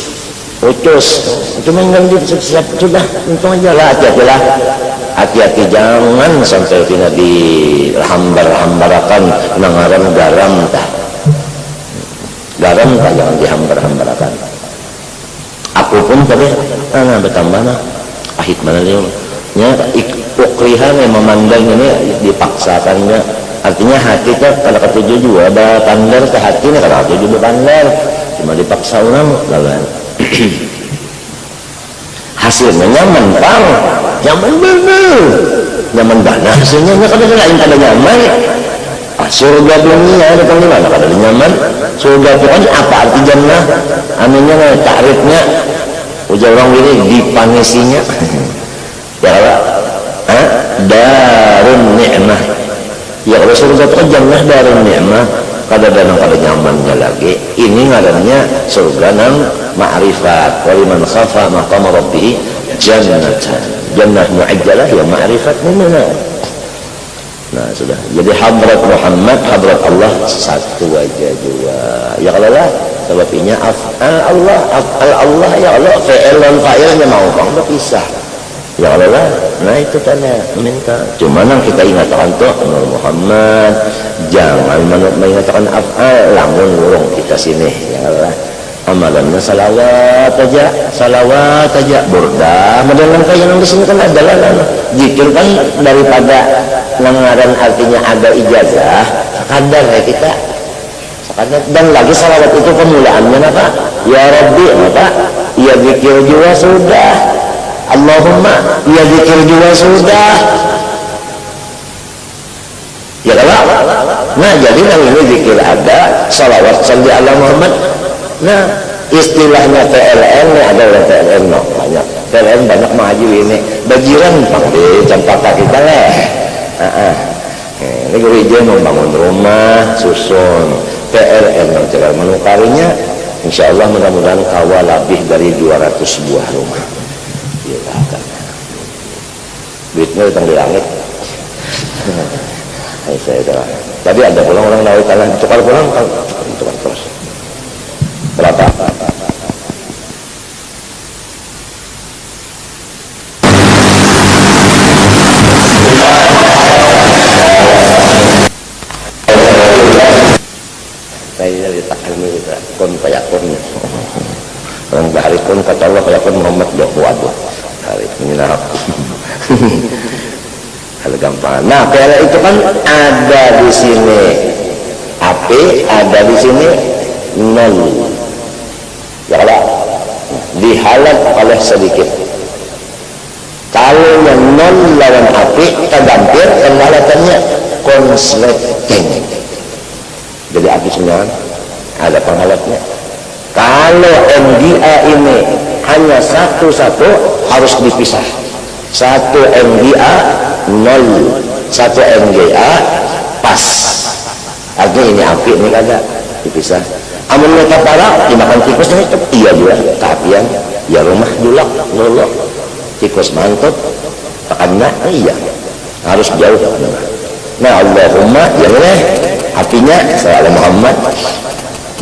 itu mengganggu sudah untung aja lah, hati-hati jangan sampai kena dihambar-hambarakan nangaran garam tak jangan dihambar-hambarakan. Aku pun tadi bertambah ahit mana dia nya ukrihan yang memandang ini dipaksakannya, artinya hati itu kalau ketujuh juga ada pandar ke hati ini, kalau ketujuh juga pandar cuma dipaksa orang lawan hasilnya nyaman pang, nyaman bener, nyaman dana hasilnya kada lain kada nyaman. Surga dunia datang di mana kada nyaman. Surga itu kan apa arti jannah? Aminnya takrifnya ujar orang ini dipanisinya ya Allah, darun ni'mah. Ya kalau surga itu kan jannah darun ni'mah, kada nyamannya lagi. Ini ngarannya surga nang ma'rifat. Wa liman khafa maqama rabbih jannatan. Jannah mu'ajjalah ya ma'rifat minna. Nah sudah. Jadi hadrat Muhammad, hadrat Allah satu aja juga. Ya Allah lah, sebabnya af'al Allah ya Allah, fa'il dan fa'ilnya mau bang berpisah. Ya Allah lah, nah itu tanya minta. Cuma nang kita ingatkan tuh Nur Muhammad, jangan mengingatkan af'al, lamun urung kita sini. Ya Allah, amalannya salawat aja, burdah. Kemudian kayak yang di sini kan adalah zikir kan daripada nangaran artinya ada ijazah, sekadar ya kita. Sekadar. Dan lagi salawat itu pemulaannya apa? Ya Rabbi, apa? Ya zikir juga sudah. Allahumma ya zikir juga sudah ya kalau nah jadi yang ini zikir ada salawat salli ala Muhammad. Nah istilahnya TLN ini ada orang TLN no, banyak TLN banyak maju ini bajiran panggil campaka kita lah. Ini gereja membangun rumah susun TLN yang celah menukarinya insyaallah mudah-mudahan kawal lebih dari 200 buah rumah. Duitnya datang di langit. Saya dah. Tadi ada pulang orang naik tanah tukar pulang tukar terus. Berapa? Saya dari taklim kita kon payakon. Orang bahari kon kata Allah payakon Muhammad dia waduh. Hari menyinap. Hal gampang. Nah, PL itu kan ada di sini api, ada di sini nol. Ya kalau dihalat oleh sedikit. Kalau yang nol lawan api, tergampir penghalatannya konsleting. Jadi api semua ada penghalatnya. Kalau MGA ini hanya satu-satu harus dipisah. Satu MGA 0, satu MGA pas. Artinya ini api ini kada dipisah. Amun meta parah dimakan tikus itu iya juga keapian. Ya rumah julak lolok tikus mantut tekannya iya harus jauh. Nah Allahumma jangan apinya salam Muhammad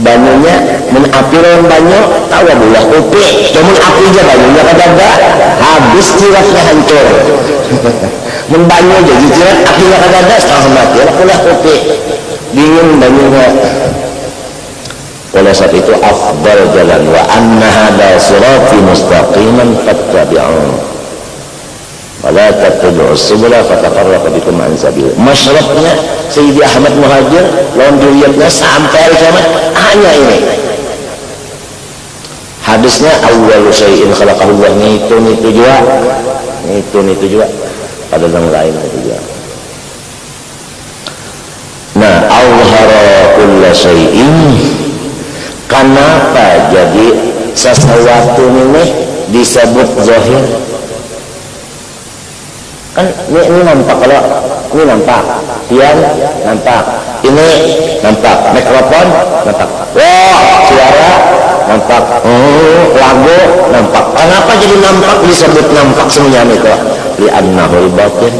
banyunya mun api lawan banyu tahu belah kopi namun api aja banyunya kagak habis cirasnya hancur. Mun banyu jadi cirat apinya kagak setengah mati belah kopi dingin banyunya. Oleh sebab itu afdal jalan wa anna hadha sirati mustaqiman fattabi'uhu wa la tattabi'us subula fatafarraqa bikum an sabil. Masyrabnya Sayyidi Ahmad Muhajir lawan diriatnya sampai hari kiamat hanya ini. Hadisnya awwalu syai'in khalaqahu Allah itu juga pada yang lain itu juga. Nah, awhara kulla syai'in. Kenapa jadi sesuatu ini disebut zahir? Kan ini nampak, kalau ini nampak, pian nampak, ini nampak, mikrofon nampak, wah suara nampak, lagu nampak. Kenapa jadi nampak disebut nampak semuanya itu? Li'annahul batin.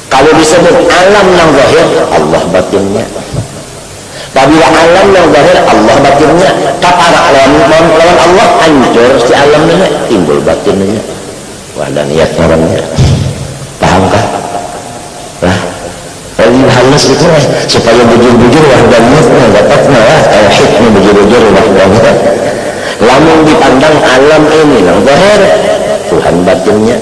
Kalau disebut alam yang zahir, Allah batinnya. Apabila alam yang zahir Allah batinnya kaparak lawan Allah hancur si alamnya timbul batinnya. Wah dan niat orangnya paham kah? Lah lagi halus itu supaya bujur-bujur wahdaniyatnya dapat malah tauhidnya bujur-bujur wahdaniyat. Lamun dipandang alam ini yang zahir Tuhan batinnya.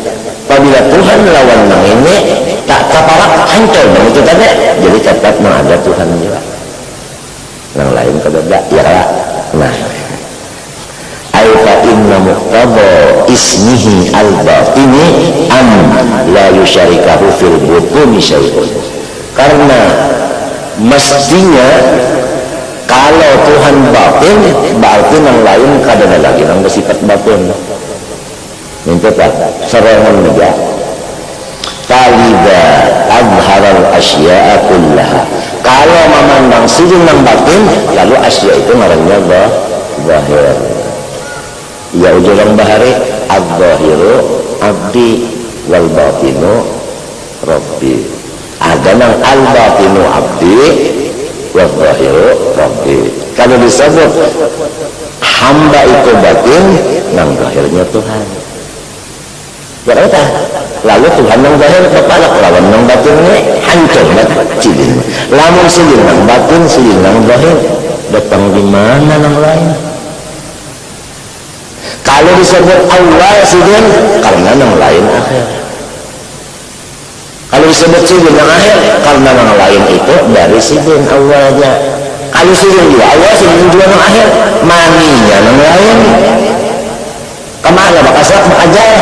Apabila Tuhan lawan yang ini tak kaparak hancur dan itu tadi jadi tetap ada Tuhan juga. Yang lain kebeda ya lah. Nah aifa inna muqtada ismihi al-batini am la yusyarikahu fil butuni syai'un. Karena mestinya kalau Tuhan batin berarti yang lain kadang lagi yang bersifat batin itu pak serangan juga falida adharal asya'a kullaha. Kalau memandang sisi yang batin lalu asya itu ngarannya zahir. Ya ujulang bahari ad-zahiru abdi wal batinu rabbi. Ada nang al-batinu abdi wal zahiru rabbi. Kalau disebut hamba itu batin nang zahirnya Tuhan. Berarti lalu Tuhan yang zahir kepala lawan yang batinnya hancur cilin. Lamun silin yang batin silin yang zahir datang di mana yang lain? Kalau disebut Allah silin karena yang lain akhir. Kalau disebut silin yang akhir karena yang lain itu dari silin awalnya. Kalau silin juga awal silin juga yang akhir maninya yang lain. Kemana maka saat mengajar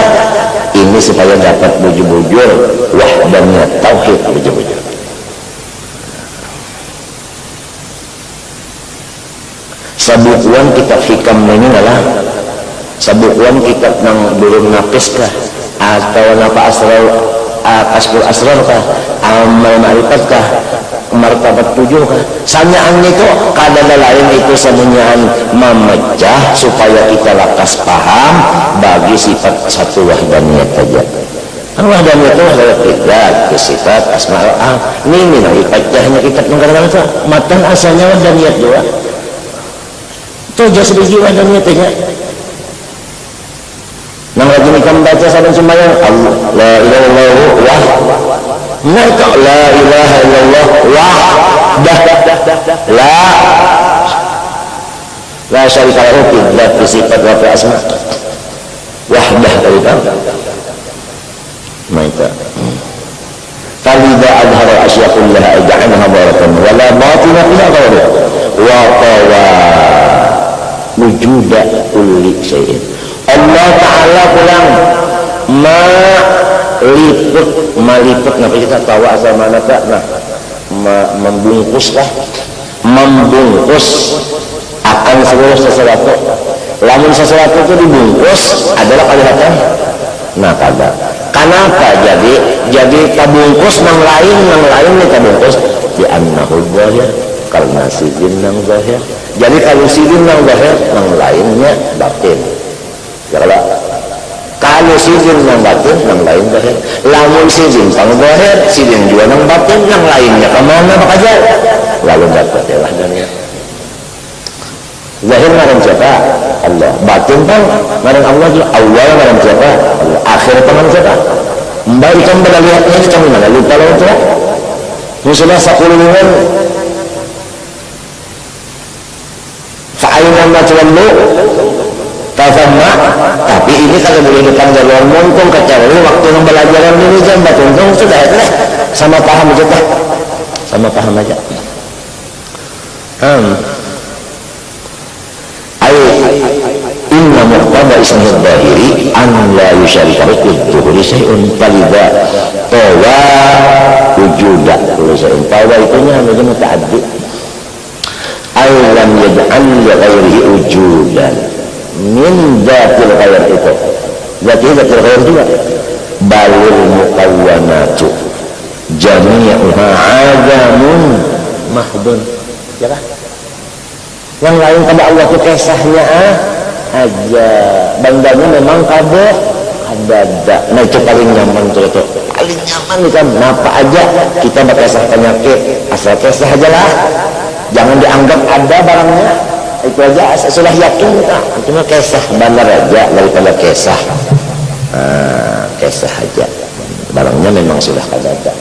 ini supaya dapat bujur-bujur wahdaniyat tauhid bujur-bujur. Sabukuan kitab hikam ini adalah sabukuan kitab nang durung napis kah atau napa asrar kasbul asrar kah amal ma'rifat kah martabat 7 kah sanyaan itu kadang lain itu semuanya memecah supaya kita lakas paham bagi sifat satu wahdaniyat saja. Wahdaniyat itu adalah tidak sifat asma al ini lagi pecahnya kitab negara itu matan asalnya wahdaniyat juga itu jelas biji wahdaniyatnya. Nang lagi nikam baca saban sembahyang Allah la ilaha illallah wah mereka la ilaha illallah wah dah la syarika lahu tidak bersifat wa asma wahdah dari kan mereka falida adhara asya kullaha aj'alha baratan wala batina fiha qawla wa qawa wujuda kulli syai'in. Allah Ta'ala pulang meliput kenapa kita tahu asal mana tak membungkus akan seluruh sesuatu. Lamun sesuatu itu dibungkus adalah kelihatan nah kada. Kenapa jadi tabungkus nang lain nih tabungkus di annahu zahir karena sidin nang zahir. Jadi kalau sidin nang zahir nang lainnya batin. kalau sidin nang batin nang lain zahir, lamun sidin pang zahir sidin juga nang batin nang lainnya kemana bakaja lalu dapat lah dan ya zahir ngaran siapa? Allah. Batin pang ngaran Allah juga. Awal ngaran siapa? Allah. Akhir ngaran siapa? Mbak ikan berlihatnya di tengah mana lupa loh itu musuhnya 10 lingkungan fa'ayna ma'tuallu tafamma. Tapi ini kalau boleh depan jalur mumpung kecuali waktu yang belajaran ini jam untung sudah ya sama paham aja tak sama paham aja inna muqtada ismihi dhahiri an la yusharikahu dhuhuri syai'un falidha tawa wujuda syai'un tawa itunya namanya muta'addi aylam yaj'al li ghairihi wujudan min dhatil ghair itu dhatil ghair juga balil muqawwanatu jami'uha adamun mahdun ya kah yang lain pada Allah itu kisahnya aja bandanya memang ada nah itu paling nyaman tuh paling nyaman nih kan apa aja kita berkisah penyakit asal kisah aja lah jangan dianggap ada barangnya itu aja sudah yakin kita cuma kisah bandar aja daripada kisah kisah aja barangnya memang sudah ada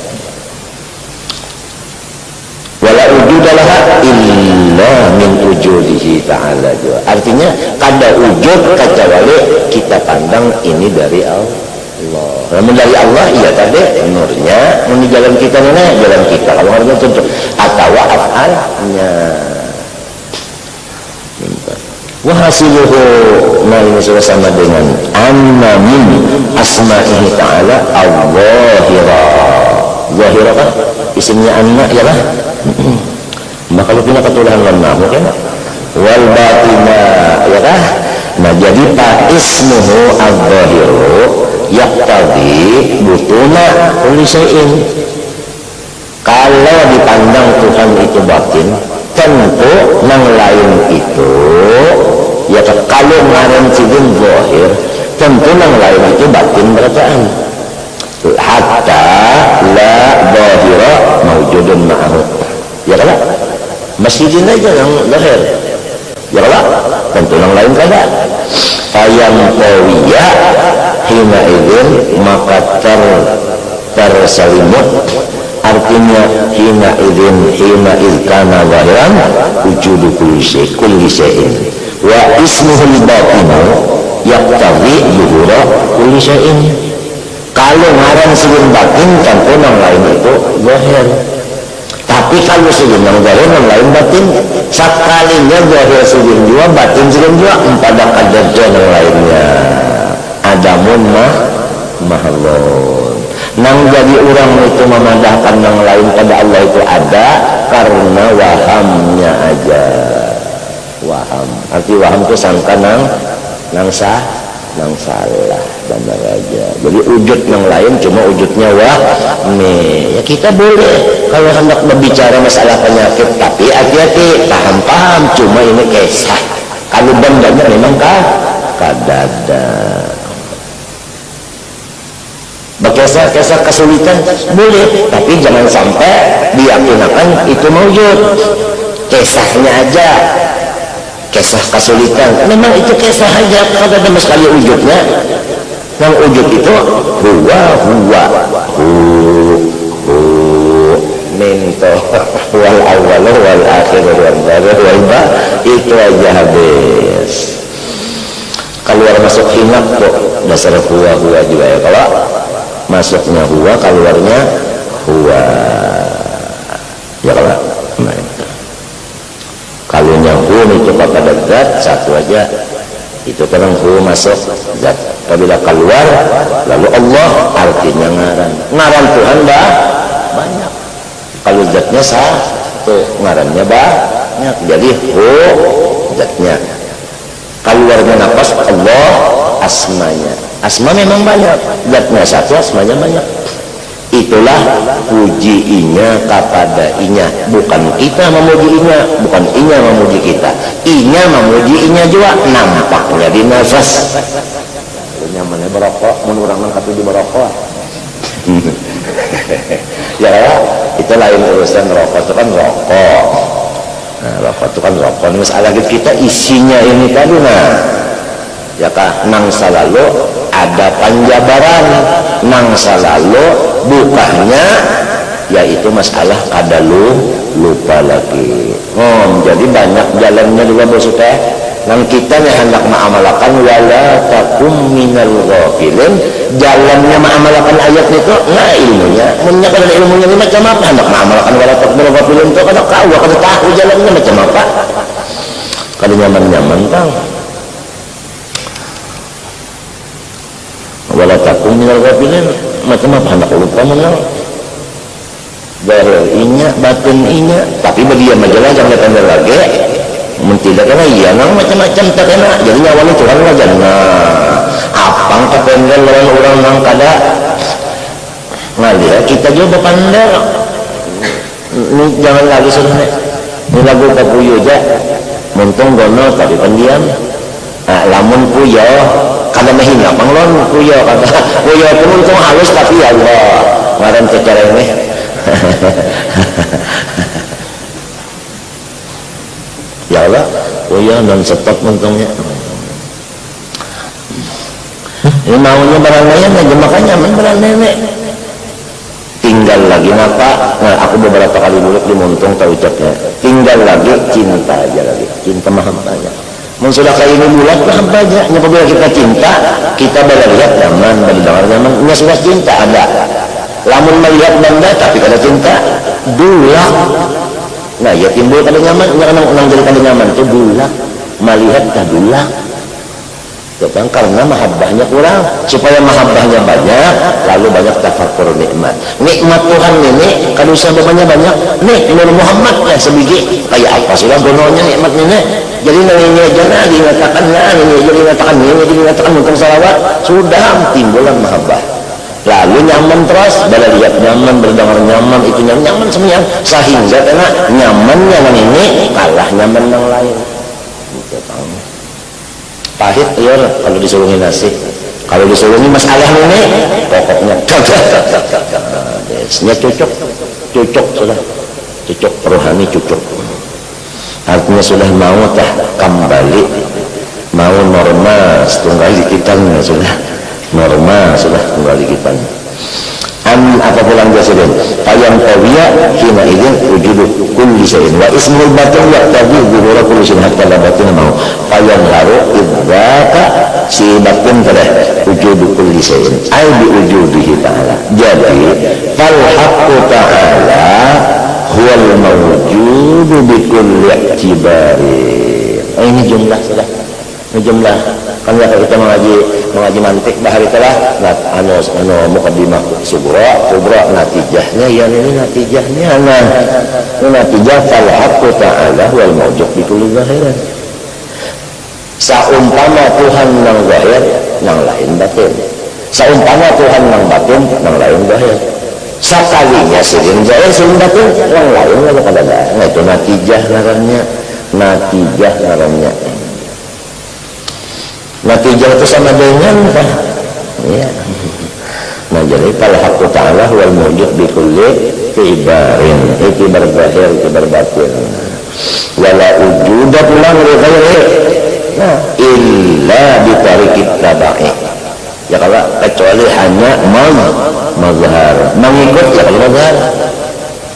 wala wujudalah illa min wujudihi ta'ala juga. Artinya kada wujud kecuali kita pandang ini dari Allah. Namun dari Allah iya tadi nurnya ini jalan kita mana jalan kita kalau harusnya tutup atau afalnya wahasiluhu nah ini sudah sama dengan anna min asma'ihi ta'ala al-zahira zahira kan isimnya anna ya lah maka kalau kita keturunan lemah mungkin wal batina ya kah nah jadi pak ismuhu al-zahiru yaqtadi butuna kulli syai'in kalau dipandang Tuhan itu batin tentu yang lain itu ya kalau ngaran sidin zahir tentu yang lain itu batin berataan hatta la zahira mawjudun ma'ahu ya kan masjidin aja yang zahir ya kan tentu yang lain kada fayam qawiyya hina idzin maka tersalimut artinya hina idzkana zahiran wujudu kulli syai'in wa ismuhul batinu yaqtadi zuhura kulli syai'in kalau ngaran sidin batin tentu yang lain itu zahir tapi kalau sidin yang zahir yang lain batin sekalinya zahir sidin dua batin sidin dua pada kadar yang lainnya adamun mahalun nang jadi orang itu memadahkan yang lain pada Allah itu ada karena wahamnya aja waham arti waham itu sangka nang salah benar aja jadi wujud yang lain cuma wujudnya ya kita boleh kalau hendak berbicara masalah penyakit tapi hati-hati paham cuma ini kisah kalau bandanya memang kadada berkisah kesulitan boleh tapi jangan sampai diyakinakan itu mawujud kisahnya aja kisah kesulitan memang itu kisah aja kada ada sekali wujudnya yang wujud itu huwa minto wal awal wal akhir wal zahir wal batin itu aja habis keluar masuk hinak kok dasar huwa juga ya kalau masuknya huwa keluarnya huwa ya kalau kalau hu itu kepada zat satu aja itu kadang hu masuk zat apabila keluar lalu Allah artinya ngaran Tuhan banyak kalau zatnya satu ngarannya banyak jadi hu zatnya keluarnya nafas Allah asmanya asma memang banyak zatnya satu asmanya banyak itulah puji inya kepada inya bukan kita memuji inya bukan inya memuji kita inya memuji inya juga nampaknya di nafas nyamannya berokok menurang katu di berokok. Ya itu lain urusan. Rokok itu kan rokok. Nah, rokok itu kan rokok. Masalah kita isinya ini tadi, nah ya kah, nang salalu ada panjabaran, nang salalu bukanya yaitu masalah kada lupa lagi. Jadi banyak jalannya juga bos teh. Nang kita hendak mengamalkan wala takum minal ghafilin, jalannya mengamalkan ayat itu, nah ilmunya, punya kada ilmunya ini macam apa? Hendak mengamalkan wala takum minal ghafilin itu kada tahu jalannya macam apa? Kada nyaman-nyaman kang. Wala takum minal ghafilin macam apa? Hendak lupa menang. Zahirnya, batinnya, tapi berdiam aja lah, jangan datang lagi. Tidak kena iya, nang macam-macam tak kena. Jadi nyawanya Tuhan aja. Nah, apang kependel lawan orang nang kada. Nah, kita juga pandai. Ini jangan lagi sebenarnya. Ini lagu kapuyo aja. Muntung gono tapi pendiam. Nah, lamun puyo, kada mahina panglon puyo kada. Puyo pun untung halus tapi ya Allah. Ngaran secara ini. Ya Allah, oh ya non stop untungnya. Ini maunya barang nenek aja, makanya nyaman barang nenek. Tinggal lagi apa? Nah, aku beberapa kali dulu di Muntung tahu ucapnya. Tinggal lagi cinta aja lagi, cinta mahabbahnya. Mun sudah kayak ini bulat mahabbahnya. Apabila kita cinta, kita melihat nyaman, mendengar nyaman. Ini sudah cinta ada. Lamun melihat benda tapi kada cinta, dulak. Nah ya timbul kada nyaman, nang jadi kada nyaman itu dulak, melihat kada dulak. Sebab karena mahabbahnya kurang. Supaya mahabbahnya banyak, lalu banyak tafakkur nikmat. Nikmat Tuhan ini kada usah banyak. Nih Nur Muhammad ya sebiji kayak apa sudah gononya nikmat ini. Jadi nanya aja nah dinyatakan dinyatakan mungkin salawat sudah timbulan mahabbah. Lalu nyaman terus, bala lihat nyaman, berdengar nyaman, itu nyaman semuanya, sehingga karena nyamannya yang ini kalah nyaman yang lain. Pahit ya kalau disuruhin nasi, kalau disuruhin masalah ini pokoknya desnya cocok sudah, cocok rohani cocok. Artinya sudah mau tah kembali, mau normal setunggal dikitannya sudah. Normal sudah kembali kita. Apa pulang jasad? Payang kawiya hina idin wujudu kulli syai'in wa ismul batin yaqtadi zuhura kulli syai'in hatta la batin mau. Payang haru idzaka si batin pada wujudu kulli syai'in ay bi wujudihi ta'ala. Jadi fal haqqu ta'ala huwal mawjudu bi kulli i'tibari. Ini jumlah sudah. Jumlah kan ya kita mengaji mantik bahari telah anu muqaddimah kubra natijahnya ya ini natijahnya natijah fal haqqu ta'ala wal mawjud bi kulli zahiran. Saumpama Tuhan nang zahir nang lain batin, saumpama Tuhan nang batin nang lain zahir. Sakalinya sering zahir sering batin nang lain lalu kada ada. Nah itu natijah ngarannya. Natijah itu sama dengan apa? Ya. Nah jadi kalau haqqu ta'ala wal mawjud bi kulli ibarin itibar zahir itibar batin wala wujuda pulang li ghairi illa bi tariqit tabai. Ya kalau kecuali hanya mazhar mengikut ya kalau mazhar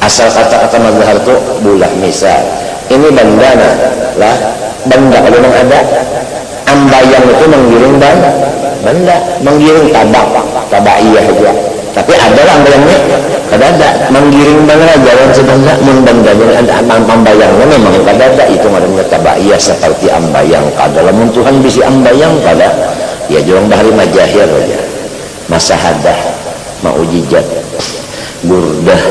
asal kata-kata mazhar itu bulah misal ini bandana lah benda kalau memang ada ambayang itu menggiring benda menggiring tabaiyah aja tapi ada lah ambayangnya kada ada menggiring benda jalan sebenda membendanya ada ambayangnya memang kada ada itu namanya tabaiyah seperti ambayang kada lamun Tuhan bisi ambayang kada ya juang bahari majahir aja masahadah maujijat burdah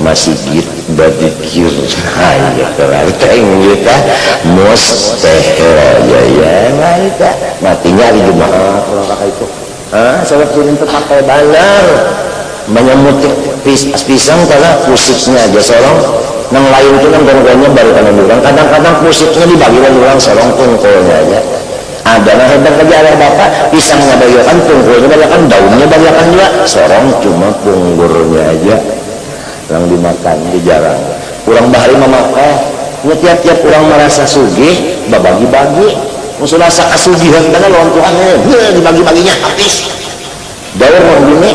masigit badikir ayo terarteng kita mustahil ya kita matinya di jemaah kalau kakak itu sahabat kirim terpakai banar menyemut pisang karena pusiknya aja sorong nang lain itu kan gonggonnya baru kanan orang kadang-kadang pusiknya dibagi orang sorong tungkolnya aja ada nah hebat kejarah bapak, pisangnya baliakan, tungkulnya baliakan, daunnya baliakan juga, sorong cuma punggurnya aja yang dimakan, dijarang. Kurang bahari memakai, tiap-tiap orang merasa sugih, babagi-bagi, musulah sakasugihan karena lawan Tuhannya, dibagi-baginya habis. Daur mau gini,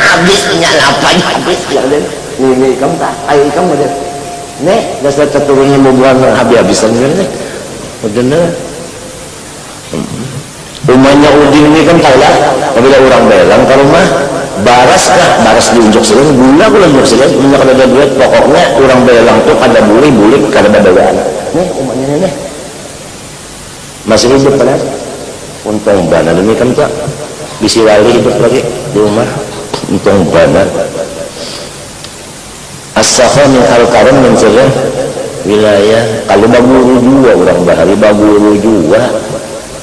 habisnya lapanya habis ya deh. Ini kamu tak, ayo kamu deh. Nek, dasar turunnya bubuhan habis-habisan gini. Udah rumahnya Udin ini kan tahu lah, apabila orang belang ke rumah baras kah, baras diunjuk selain gula unjuk selain, minyak ada duit, pokoknya orang belang tuh kada boleh kada badawaan. Nih rumahnya nih masih hidup kan? Untung bana demikian tak bisi wali hidup lagi di rumah, untung bana. As-sakha min al-karam min sirah wilayah. Kalau baguru juga orang bahari, baguru juga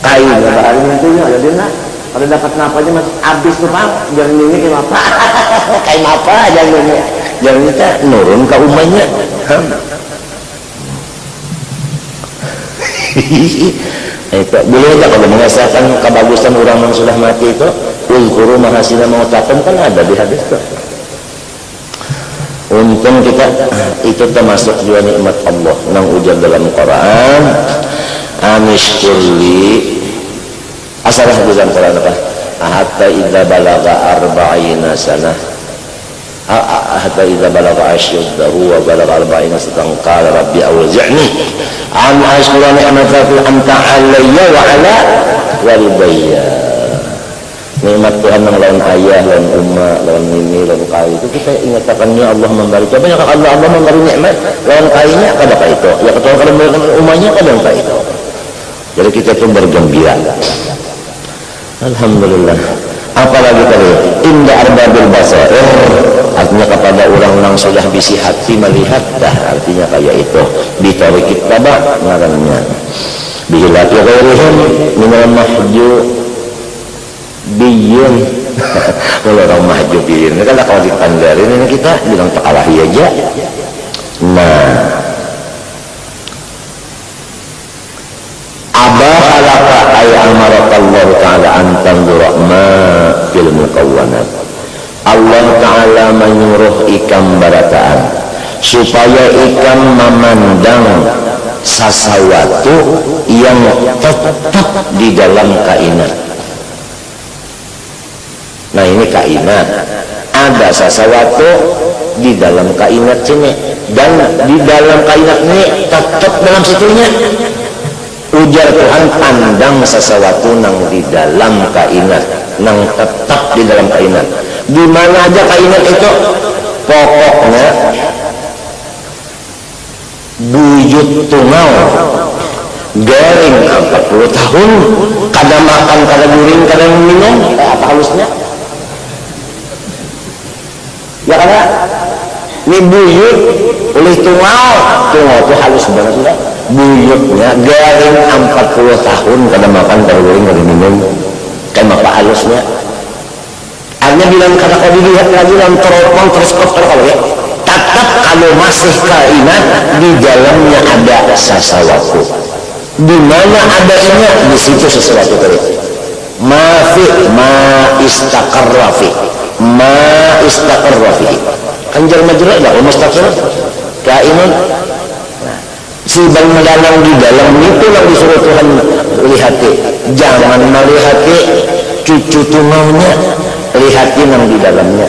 kain bahari nantinya ada dia nak kalau dapat napanya mas habis tuh pak, jangan ini kayak apa kain apa jangan kita nurun ke umahnya. Itu boleh aja kalau mengesahkan kebagusan orang yang sudah mati itu, ulkuru mahasina mautakum kan ada di hadis tuh. Untung kita itu termasuk juga nikmat Allah nang ujar dalam Quran, anishkurli asalah di dalam Quran apa? Hatta idza balagha arba'ina sanah, hatta idza balagha ashuddahu wa balagha arba'ina sanah qala rabbi awzi'ni an ashkura ni'mataka anta alayya wa ala walidayya. Nikmat Tuhan yang lawan ayah, lawan umma, lawan mimi, lawan kai itu kita ingatkannya Allah memberi. Coba yang Allah memberi nikmat, lawan kainya kada ka itu. Ya ketua kada memberikan umahnya kada ka itu. Jadi kita itu bergembira. Alhamdulillah. Apalagi tadi inda arbabil basair, artinya kepada orang yang sudah bisi hati melihat, dah artinya kayak itu. Bitariqit taba ngarannya. Bihilati ghairihim minal mahju biyun. Kalau orang maju biyun ini kan kalau ditanggarin ini kita bilang takalahi aja. Nah abahalaka ay amarakallahu ta'ala antandura ma fil mukawwanat. Allah ta'ala menyuruh ikam barataan supaya ikam memandang sesuatu yang tetap di dalam kainat. Nah ini kainat, ada sesuatu di dalam kainat sini, dan di dalam kainat ini tetap dalam situnya. Ujar Tuhan, pandang sesuatu nang di dalam kainat, nang tetap di dalam kainat. Di mana aja kainat itu, pokoknya buyut tungau garing 40 tahun, kada makan, kada guring, kada minum, apa halusnya? Ya karena ini buyut oleh tungau itu halus banget lah. Buyutnya garing 40 tahun kada makan, kada guring, kada minum, kan apa halusnya? Artinya bilang kada kau dilihat lagi dalam teropong terus kalau ya tetap kalau masih kainat di dalamnya ada sesuatu. Di mana adanya di situ sesuatu tadi. Mafi ma istaqarrafi ma istaqarrafi anjar majra dah mustaqir kainun. Si bang mendalam di dalam itu yang disuruh Tuhan lihati, jangan melihati cucu tungaunya, lihati yang di dalamnya.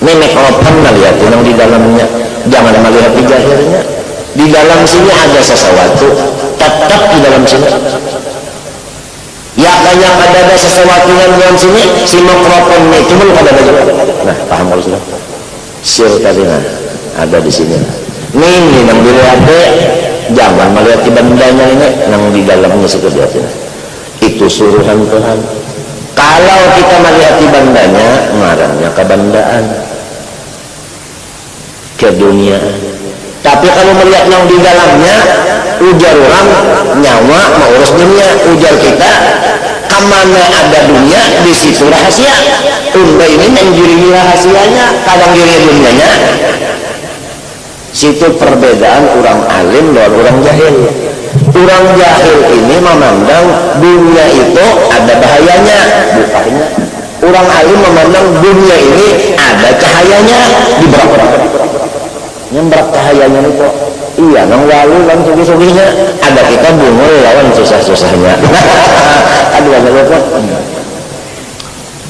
Nenek opan melihati yang di dalamnya, jangan melihati jahirnya. Di dalam sini ada sesuatu, tetap di dalam sini. Ya banyak ada sesuatu yang di dalam sini, si mikrofon ini cuma ada juga. Nah, paham kalau sudah? Sir tadi nah, ada di sini. Ini yang dilihat, jangan melihat bendanya ini, yang di dalamnya situ lihatin. Itu suruhan Tuhan. Kalau kita melihat bendanya, marahnya kebandaan, ke dunia. Tapi kalau melihat yang di dalamnya, ujar orang nyawa mau urus dunia, ujar kita kemana ada dunia di situ rahasia. Unda ini menjadi rahasianya, kadang diri dunianya. Situ perbedaan orang alim dan orang jahil. Orang jahil ini memandang dunia itu ada bahayanya, bukanya. Orang alim memandang dunia ini ada cahayanya, diberak nyembrak cahayanya itu. Iya, nang walu kan sugi-suginya, ada kita bungul lawan susah-susahnya. Aduh,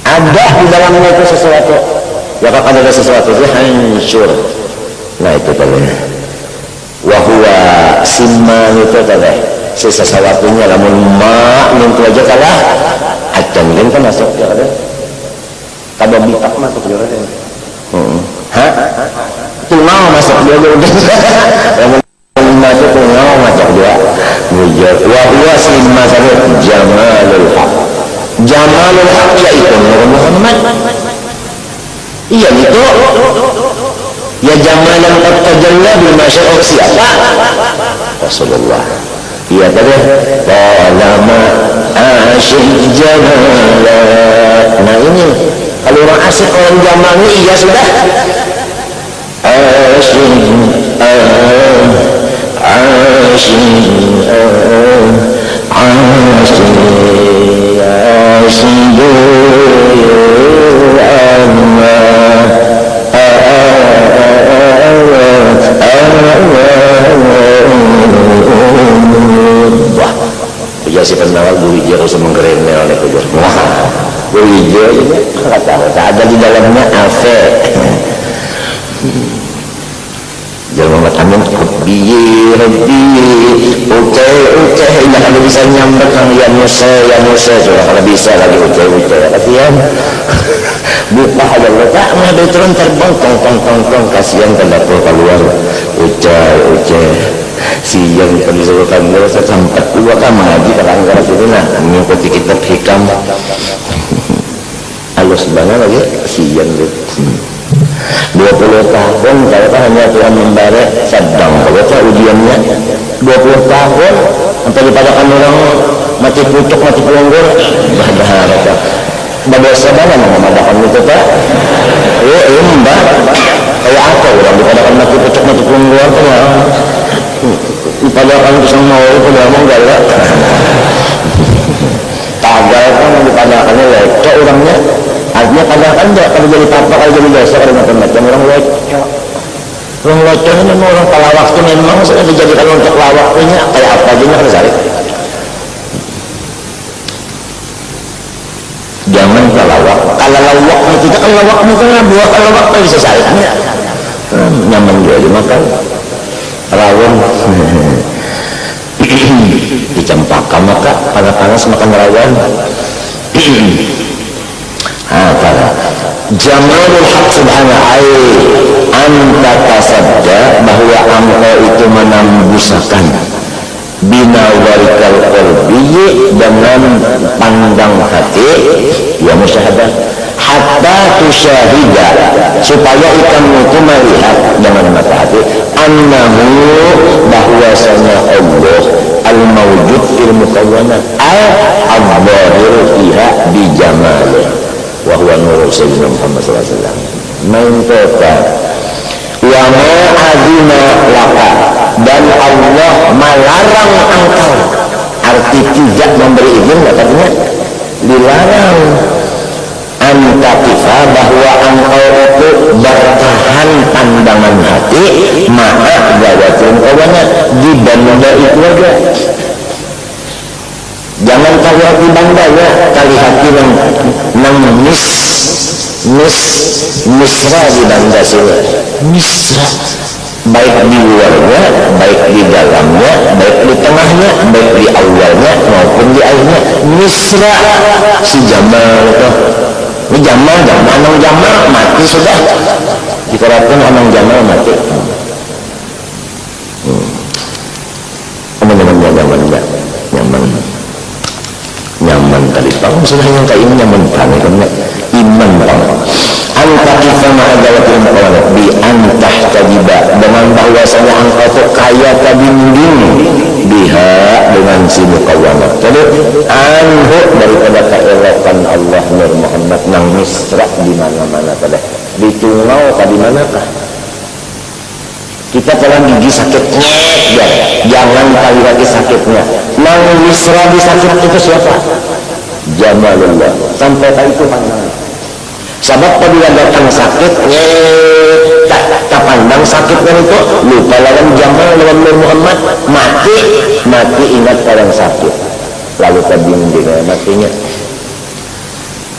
ada di dalamnya itu sesuatu. Ya kalau ada sesuatu itu hancur. Nah itu tadi. Wahwa simman itu tadi. Sesuatunya namun mak mintu aja kalah. Acan kan masuk ya kan. Kada bitak masuk ya kan. Hah? Tungau masuk dia udah. Masuk tungau masuk dia. Wahwa simman tadi jamalul haq. Jamalul haq yaitu Nur Muhammad. Iya itu. Ya jamalan qad tajalla bil masyaiq siapa? Rasulullah. Iya tadi. Qalama asyik jamalat. Nah ini kalau orang asyik orang jamal ini iya sudah. Asyik si penawar Buwijaya harus menggerennya oleh kudur. Wah, Buwijaya ini nggak tahu. Ada di dalamnya afe. Jangan mat amin. Biye, uceh, tidak ada bisa nyamber yang ya Musa, sudah kalau bisa lagi uceh, kasihan. Buka aja letak, ada turun terbang, tong, kasihan terdapat keluar, uceh. Siang disuruhkan merasa sampai dua kan mengaji kalau itu nah mengikuti kitab hikam halus banget lagi siang gitu 20 tahun kalau hanya Tuhan memberi sedang kalau ujiannya 20 tahun sampai dipadakan orang mati pucuk mati pelonggur bahasa badosa banget memadakan itu tak mbak kayak apa orang dipadakan mati pucuk mati pelonggur dipadakan pisang mau itu ngomong galak tagal kan dipadakannya lecok orangnya artinya padakan enggak kalau jadi papa kalau jadi dosa kalau macam-macam orang lecok ini memang orang pala waktu memang sudah dijadikan untuk lawaknya kayak apa aja harus cari jangan kalawak kalau lawaknya tidak kan lawaknya kan buah kalau lawaknya bisa cari nyaman juga dimakan rawon dicampakkan maka panas makan rawon para jamalul haq subhanahu anta tasadda bahwa engkau itu menambusakan binawarikal qalbi dengan pandang hati ya musyahadah hatta tusyahida supaya kamu itu melihat dengan mata hati annahu bahwasanya Allah al-mawjud fil mukawwanat al-dhahir fiha bi jamalih wa huwa nurul sayyidina Muhammad sallallahu alaihi wasallam mengkata wa ma adina laka dan Allah melarang engkau arti tidak memberi izin katanya dilarang antakifa bahwa engkau itu bertahan pandangan hati maaf gawatin kawannya di banda itu aja jangan kali hati bandanya kali hati nang misra di banda sini misra baik di luarnya baik di dalamnya baik di tengahnya baik di awalnya maupun di akhirnya misra si Jamal itu ini Jamal anang Jamal mati sudah diterapkan anang Jamal mati nyaman tadi bang sudah yang kayak ini nyaman banget iman bang antakifah ma'adawatil muqawanat bi antah tajiba dengan bahwasanya engkau itu kaya tabinding biha dengan si muqawanat jadi anhu daripada keelokan Allah Nur Muhammad nang misra di mana-mana pada di tungau di manakah di kita telan gigi sakit ya, jangan kali lagi sakitnya. Nang misra di sakit itu siapa? Jamalullah. Sampai kali itu pandangan. Sebab apabila datang sakit tak pandang sakitnya itu, lupa lawan Jamal lawan Nur Muhammad, mati ingat orang sakit, lalu terbimbing matinya.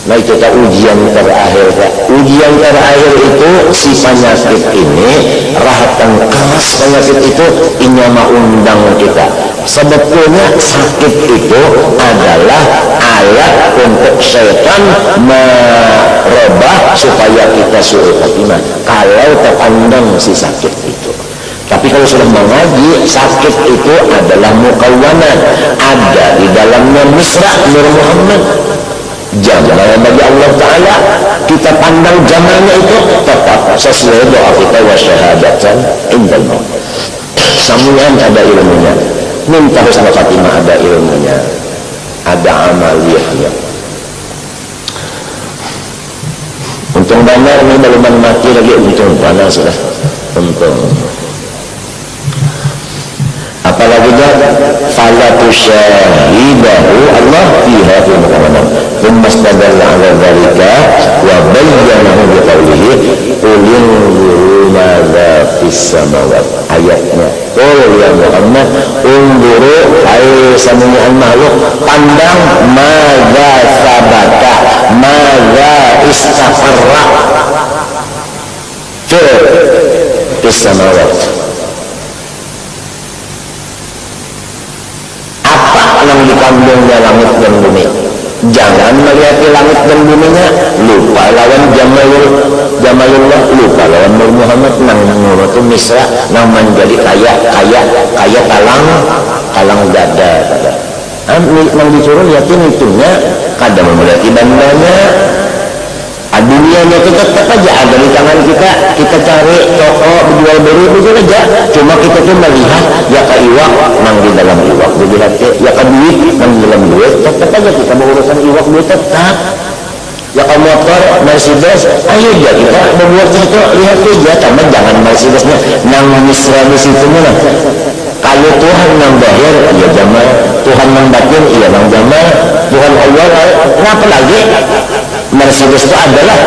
Nah itu tak ujian terakhir. Ujian terakhir itu si penyakit ini, rahatan keras penyakit itu, inyama undang kita. Sebetulnya sakit itu adalah alat untuk syaitan merubah supaya kita suruh khotimah kalau terpandang si sakit itu. Tapi kalau sudah mengaji, sakit itu adalah mukawwanat, ada di dalamnya misra Nur Muhammad. Jamal bagi Allah Ta'ala, kita pandang jamalnya itu tetap sesuai doa kita wa syahadatan indal maut. Sambungan ada ilmunya, minta husnul khatimah ada ilmunya, ada amaliyahnya. Untung benar ini belum mati lagi, untung panas sudah, untung. Apalagi dia fala tusyahidahu Allah fiha fi makanan thumma istadalla ala dzalika wa bayyanahu bi qawlihi qul yanzuru madza fis samawat. Ayatnya qul ya Muhammad unzuru ay sami'al makhluk, pandang madza sabata madza istaqarra fis samawat. Yang dikandungnya langit dan bumi. Jangan melihat langit dan buminya, lupa lawan Jamalullah, lupa lawan Nur Muhammad. Nang itu misra, nang menjadi kaya talang dada. Nang disuruh lihatin itunya, kadang melihat bandanya. Dunianya itu tetap aja ada di tangan kita. Kita cari toko jual beli itu aja. Cuma kita tuh melihat ya ke iwak, nang di dalam iwak. Dilihat ya ke duit, nang di dalam duit. Tetap aja kita mengurusan iwak duit tetap. Ya ke motor Mercedes, ayo aja kita membuat itu lihat aja. Tapi jangan Mercedesnya nang misra di situ mana. Kalau Tuhan nang zahir, ya Jamal. Tuhan nang batin, iya nang Jamal. Tuhan Allah, kenapa lagi? Mercedes itu adalah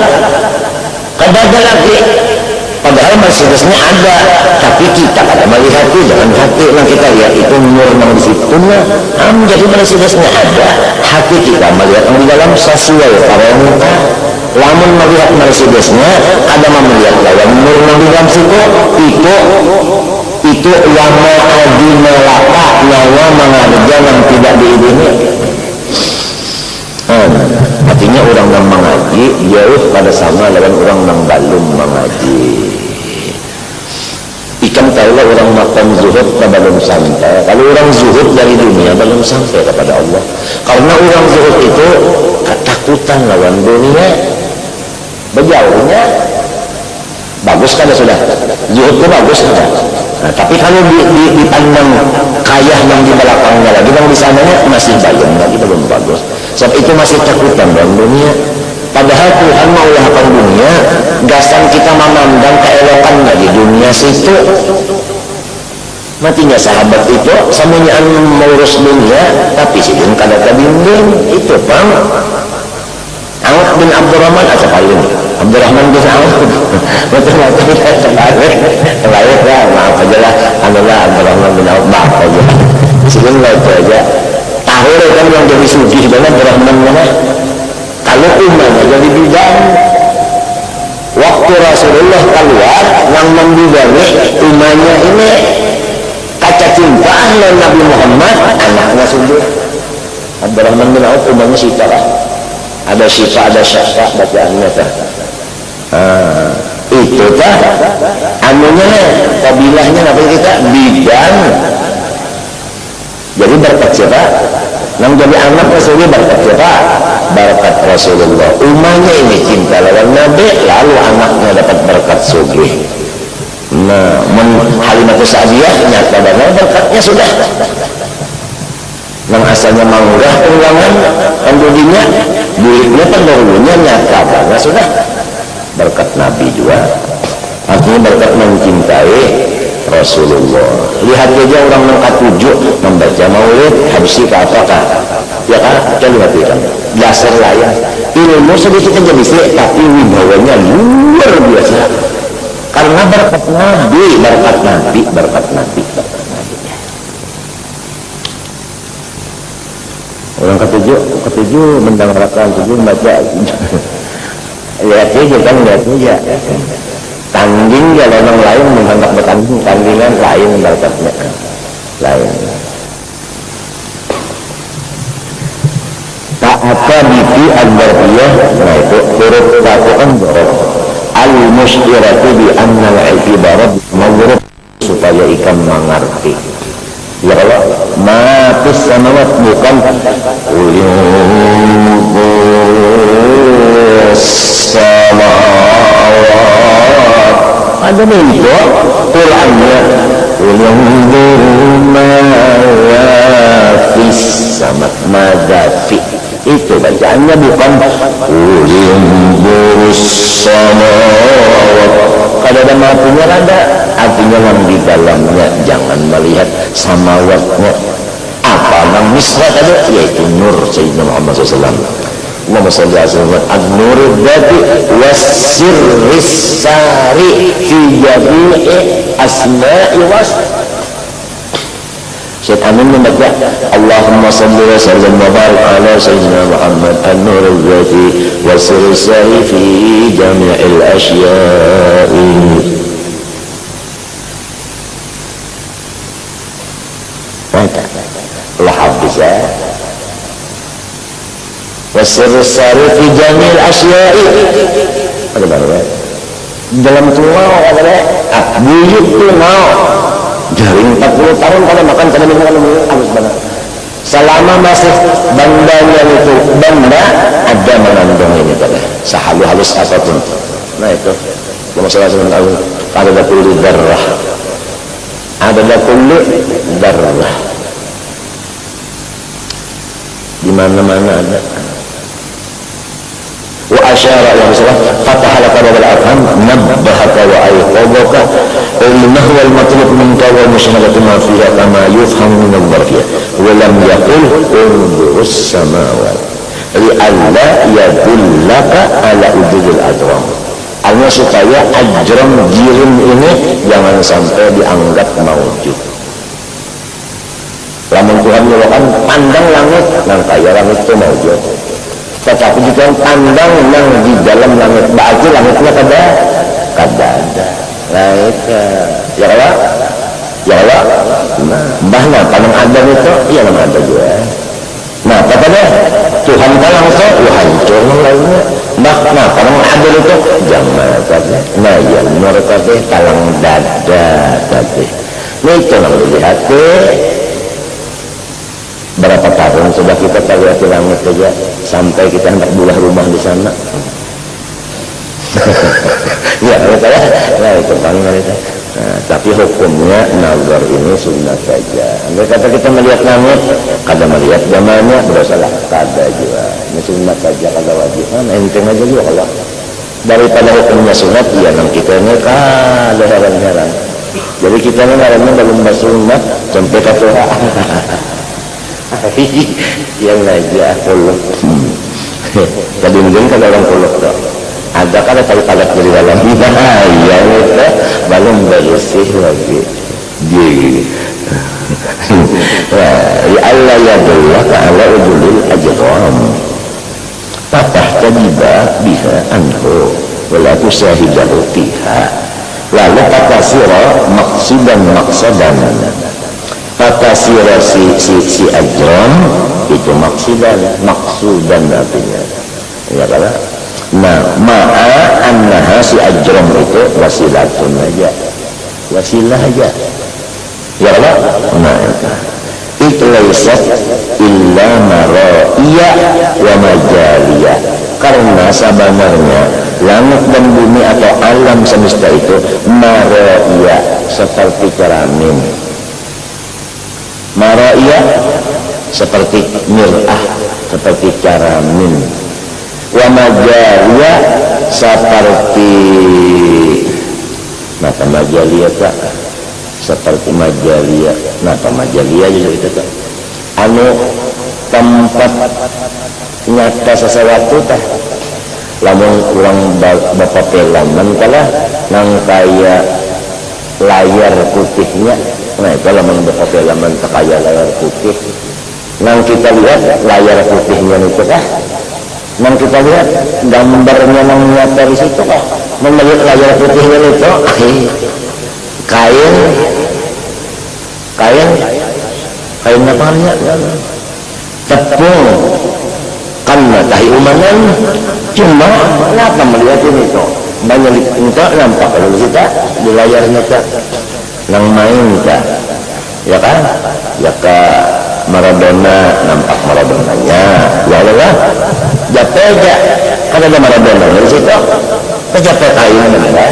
ada lagi, padahal Mercedesnya ada, tapi kita kada melihat itu, jangan hati yang kita lihat itu nur yang di situ jadi Mercedesnya ada, hati kita melihat yang di dalam sesuai parenta. Lamun melihat Mercedesnya ada melihat lawan nur yang di dalam situ, itu lama adi melaka nyawa mengarja yang tidak diizini. Artinya orang yang mengaji jauh pada sama dengan orang yang belum mengaji. Ikan tahulah orang makan zuhud belum sampai. Kalau orang zuhud dari dunia belum sampai kepada Allah. Karena orang zuhud itu ketakutan lawan dunia. Berjauhnya bagus kan sudah. Zuhud itu bagus kan. Nah, tapi kalau dipandang kaya yang di belakangnya lagi, yang di sananya masih bayang lagi belum bagus. Sebab itu masih takutan dalam dunia. Padahal Tuhan mengulahkan dunia, gasan kita memandang keelokan di dunia situ. Matinya sahabat itu semuanya mengurus dunia, tapi sidin kada kebimbing itu bang. Auf bin Abdurrahman aja paling. Abdurrahman bin Auf. Betul-betul terlalu ya, maaf aja lah. Adalah Abdurrahman bin Auf maaf aja. Sidin lah itu aja. Tahu kan yang jadi sugih banget Abdurrahman mana? Kalau umatnya jadi bidang, waktu Rasulullah keluar yang membidangi umatnya ini kaca cinta Nabi Muhammad, anaknya sugih. Abdurrahman bin Auf umatnya Syifa lah. Ada Syifa, ada Syafa bacaannya tah. Itu tah anunya kabilahnya apa kita bidang. Jadi berkat siapa? Yang jadi anak Rasulullah berkat siapa? Berkat Rasulullah. Umatnya ini cinta lawan Nabi, lalu anaknya dapat berkat sugih. Nah, Halimatus Sa'diyah nyata banget berkatnya sudah. Yang asalnya manggah ulangan pendudunya, duitnya pendahulunya nyata banget sudah. Berkat Nabi juga. Artinya berkat mencintai Rasulullah. Lihat aja orang mengkat tujuh membaca maulid habis itu apakah ya kan, lihat itu dasar layak ilmu sedikit aja bisa, tapi wibawanya luar biasa karena berkat Nabi, berkat Nabi, berkat Nabi, berkat Nabi. Orang ketujuh mendengarkan tujuh baca lihat aja kan, lihat aja tanding ya orang lain menganggap bertanding, tandingan lain berkatnya lain. Ta'ata bibi al-barbiyah, nah itu huruf ta'atu'an borob al-musyiratu bi annal ibarat mawrub supaya ikan mengerti. Ya Allah, matis samawat bukan samawat. Ada nih Qurannya fis sama madafi, itu bacaannya bukan samawat. Kalau ada matinya ada artinya yang di dalamnya, jangan melihat samawatnya. Apa yang misra tadi, yaitu nur Sayyidina Muhammad SAW. Allahumma salli ala Muhammad an-nur dzati was-sirris sari fi jami'i asma'i was. Syekh Amin membaca Allahumma salli wa sallim wa barik ala Sayyidina Muhammad an-nur dzati was-sirris sari fi jami'il asya'i. Lahab bisa wasirus sari fi jamil asya'i. Ada mana dalam tulau ada buyut tulau jaring 40 tahun pada makan pada minum harus benar selama masih bandanya itu banda ada mengandung ini pada sehalus halus apapun. Nah itu masalah sebenarnya ada kulli darrah, ada kulli darrah di mana-mana ada. Wa asyara wa salah fatahalaka wal afham nabbahaka wa ayqadaka ilmuhu wal matlub minka wa mushahadatu ma fiha kama yufhamu min al-barfiyah wa lam yaqul undurus samawat li alla yadullaka ala udul adram. Artinya supaya ajram jirim ini jangan sampai dianggap maujud. Lamun Tuhan menyebutkan pandang langit, nang kaya langit itu maujud. Tetapi jika pandang yang di dalam langit, berarti langitnya kada ada. Langit ya Allah, ya Allah. Nah, bahna pandang Adam itu, iya nama ada juga. Nah, katanya Tuhan kan langsung, hancur lainnya. Nah, pandang Adam itu jangan tadi. Nah, ya menurut tadi talang dada tadi. Ini itu yang dilihat. Berapa tahun sudah kita lihat di langit saja sampai kita hendak bulah rumah di sana. Ya, nah itu paling itu. Nah, tapi hukumnya nazar ini sunnah saja. Andai kata kita melihat langit, kada melihat zamannya bersalah, kada juga. Ini sunnah saja, kada wajib. Nah, enteng aja juga Allah. Daripada hukumnya sunat, ya nam kita ini kada heran-heran. Jadi kita ini herannya belum bersunat sampai ke Tuhan. Yang aja puluk tadi mungkin kan orang puluk tuh ada kan ada talat dari dalam ya itu belum bersih lagi ya Allah ya Allah ta'ala udulil ajram patah tabiba biha anhu wala tusahidahu fiha lalu patasira maksudan patasira si ajram itu maksudan artinya ya kan. Nah ma'a annaha si ajram itu wasilatun aja, wasilah aja ya kan. Nah itu laisat illa maraiya wa majaliyah, karena sebenarnya langit dan bumi atau alam semesta itu maraiya seperti cermin. Maraiya seperti mir'ah, seperti cermin. Wa majaliyah seperti mata majaliyah tak seperti Majaliyah. Nah, Majaliyah juga itu tuh anu tempat nyata sesuatu tah lamun urang bapak pelaman kalah nang kaya layar putihnya. Nah, itu lamun bapak pelaman tak kaya layar putih, nang kita lihat layar putihnya itu kah, nang kita lihat gambarnya nang nyata di situ kah, melihat layar putihnya itu kain apa namanya, tepung karena tahi umanan. Cuma kenapa melihat ini tuh banyak itu nampak kalau kita di layarnya tak nang main tak, ya kan, ya ke Maradona nampak Maradonanya, ya Allah japeja kan ada Maradona di situ kejapet kain kan.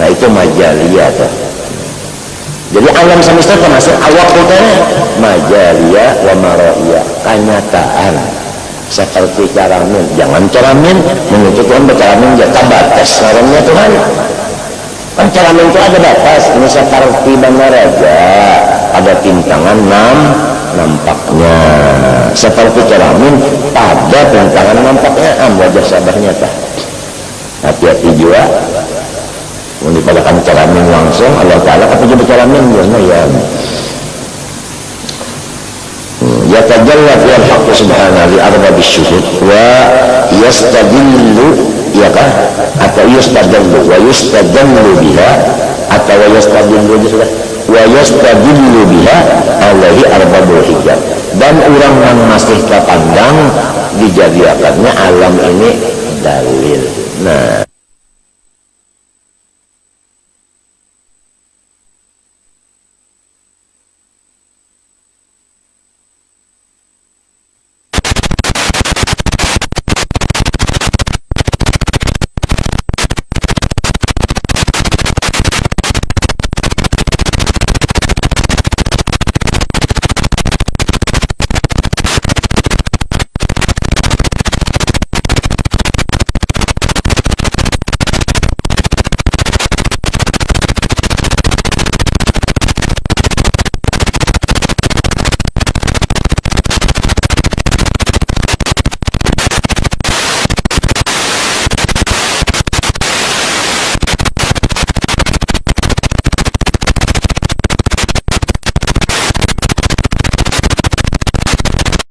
Nah, itu Majaliyah tuh. Jadi alam semesta termasuk awak kita Majaliyah wa Mara'iyah, kenyataan seperti caramin. Jangan caramin menuntut Tuhan bercaramin jatah batas sarannya Tuhan kan. Caramin itu ada batas. Ini seperti Banda Raja ada pintangan nampaknya, seperti caramin pada pintangan nampaknya wajah sabarnya tah. Hati-hati juga mendipadakan caramin langsung Allah Ta'ala tapi juga caramin ya yatajalla fil haqq subhanahu li arbabis syuhud wa yastadillu, ya kan, atau yustadallu wa yustadallu biha, atau wa yastadillu juga wa yastadillu biha alaihi arbabul hijab. Dan orang yang masih terpandang dijadikannya alam ini dalil. Nah,